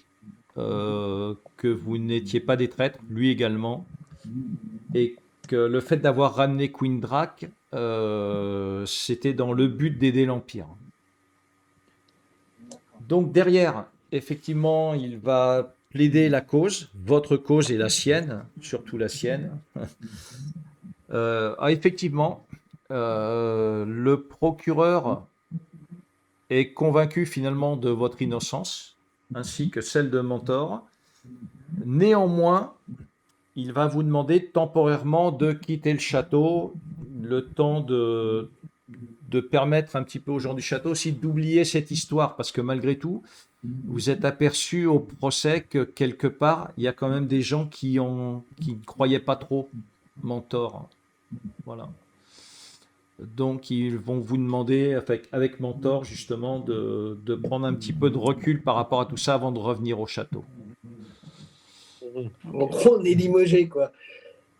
que vous n'étiez pas des traîtres, lui également. Et que le fait d'avoir ramené Queen Drac, c'était dans le but d'aider l'Empire. Donc derrière, effectivement, il va plaider la cause, votre cause et la sienne, surtout la sienne. Effectivement, le procureur est convaincu finalement de votre innocence, ainsi que celle de Mentor. Néanmoins, il va vous demander temporairement de quitter le château, le temps de permettre un petit peu aux gens du château aussi d'oublier cette histoire, parce que malgré tout, vous êtes aperçu au procès que quelque part, il y a quand même des gens qui ne croyaient pas trop Mentor. Voilà. Donc, ils vont vous demander, avec Mentor, justement, de prendre un petit peu de recul par rapport à tout ça avant de revenir au château. En gros, on est limogé, quoi.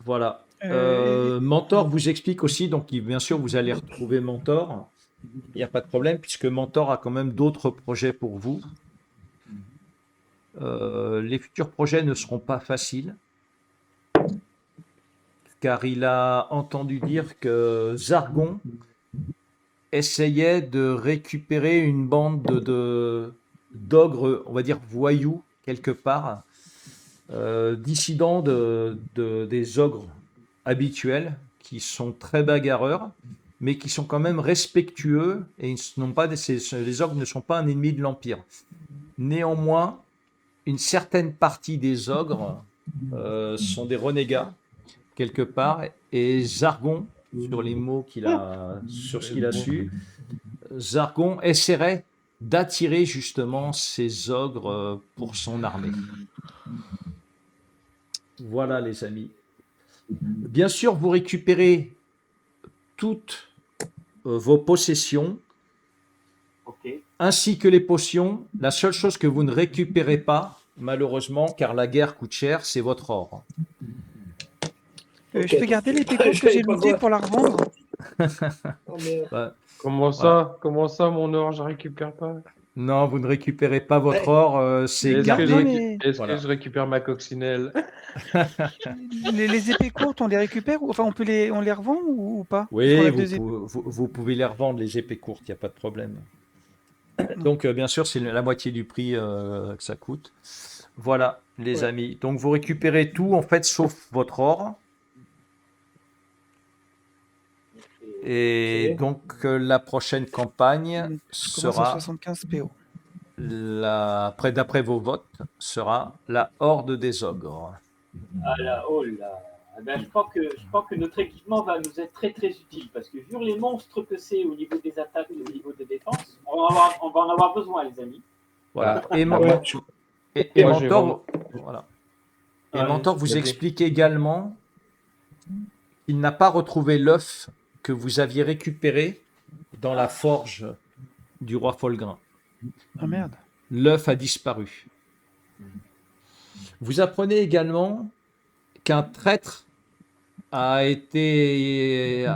Voilà. Mentor vous explique aussi, donc bien sûr, vous allez retrouver Mentor. Il n'y a pas de problème, puisque Mentor a quand même d'autres projets pour vous. Les futurs projets ne seront pas faciles, car il a entendu dire que Zargon essayait de récupérer une bande d'ogres, on va dire voyous, quelque part, dissidents des ogres habituels, qui sont très bagarreurs, mais qui sont quand même respectueux, et les ogres ne sont pas un ennemi de l'Empire. Néanmoins, une certaine partie des ogres sont des renégats, quelque part, et Zargon, sur les mots sur ce qu'il a su, Zargon essaierait d'attirer justement ces ogres pour son armée. Voilà les amis. Bien sûr, vous récupérez toutes vos possessions, ainsi que les potions. La seule chose que vous ne récupérez pas, malheureusement, car la guerre coûte cher, c'est votre or. Je peux garder les pécos que j'ai lootés pour la revendre? Oh, mais... Bah, Comment ça? voilà. Comment ça, mon or, je récupère pas? Non, vous ne récupérez pas votre Ouais. or, c'est Est-ce gardé. que, mais- est-ce Voilà. que je récupère ma coccinelle? Les épées courtes, on les récupère? Enfin, on les revend ou pas? Parce qu'on Oui, a deux épées. vous pouvez les revendre, les épées courtes, il n'y a pas de problème. Donc, bien sûr, c'est la moitié du prix que ça coûte. Voilà, les amis. Donc, vous récupérez tout, en fait, sauf votre or. Et donc, la prochaine campagne Je commence à sera, 75 PO. d'après vos votes, sera la Horde des Ogres. Ah là, oh là. Eh ben, je crois que notre équipement va nous être très très utile parce que vu les monstres que c'est au niveau des attaques et au niveau des défenses, on va en avoir besoin, les amis. Voilà. Ah, Et ouais. Moi, je vais Mentor, voilà. Et Ouais, Mentor vous vas-y. explique également qu'il n'a pas retrouvé l'œuf que vous aviez récupéré dans la forge du roi Folgrin. Ah merde. L'œuf a disparu. Vous apprenez également qu'un traître a été...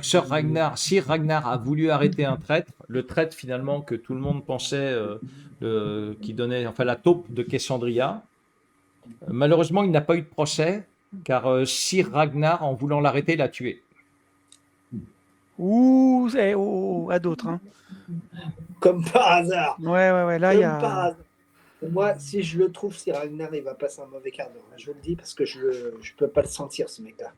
Sir Ragnar a voulu arrêter un traître. Le traître finalement que tout le monde pensait qui donnait la taupe de Cassandria. Malheureusement, il n'a pas eu de procès car Sir Ragnar, en voulant l'arrêter, l'a tué. Ouh, à d'autres. Hein. Comme par hasard. Ouais. Là, il y Comme par a. hasard. Moi, si je le trouve, si Ragnar, il va passer un mauvais quart d'heure. Je vous le dis parce que je peux pas le sentir, ce mec-là.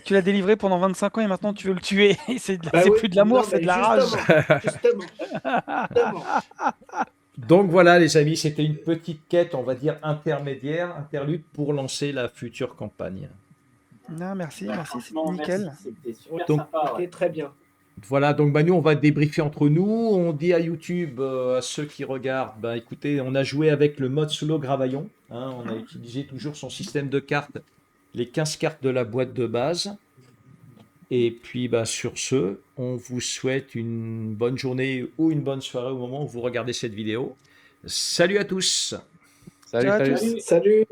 Tu l'as délivré pendant 25 ans et maintenant tu veux le tuer. C'est Bah oui. plus de l'amour, Non, c'est mais de la rage. Justement. Donc voilà les amis, c'était une petite quête, on va dire interlude pour lancer la future campagne. Non, merci, c'était Franchement, nickel. merci, c'était super Donc, sympa. C'était très bien. Voilà, donc bah, nous, on va débriefer entre nous. On dit à YouTube, à ceux qui regardent, bah, écoutez, on a joué avec le mode solo Gravaillon. Hein, on a utilisé toujours son système de cartes, les 15 cartes de la boîte de base. Et puis, bah, sur ce, on vous souhaite une bonne journée ou une bonne soirée au moment où vous regardez cette vidéo. Salut à tous! Salut, Ciao à salut. tous. Salut.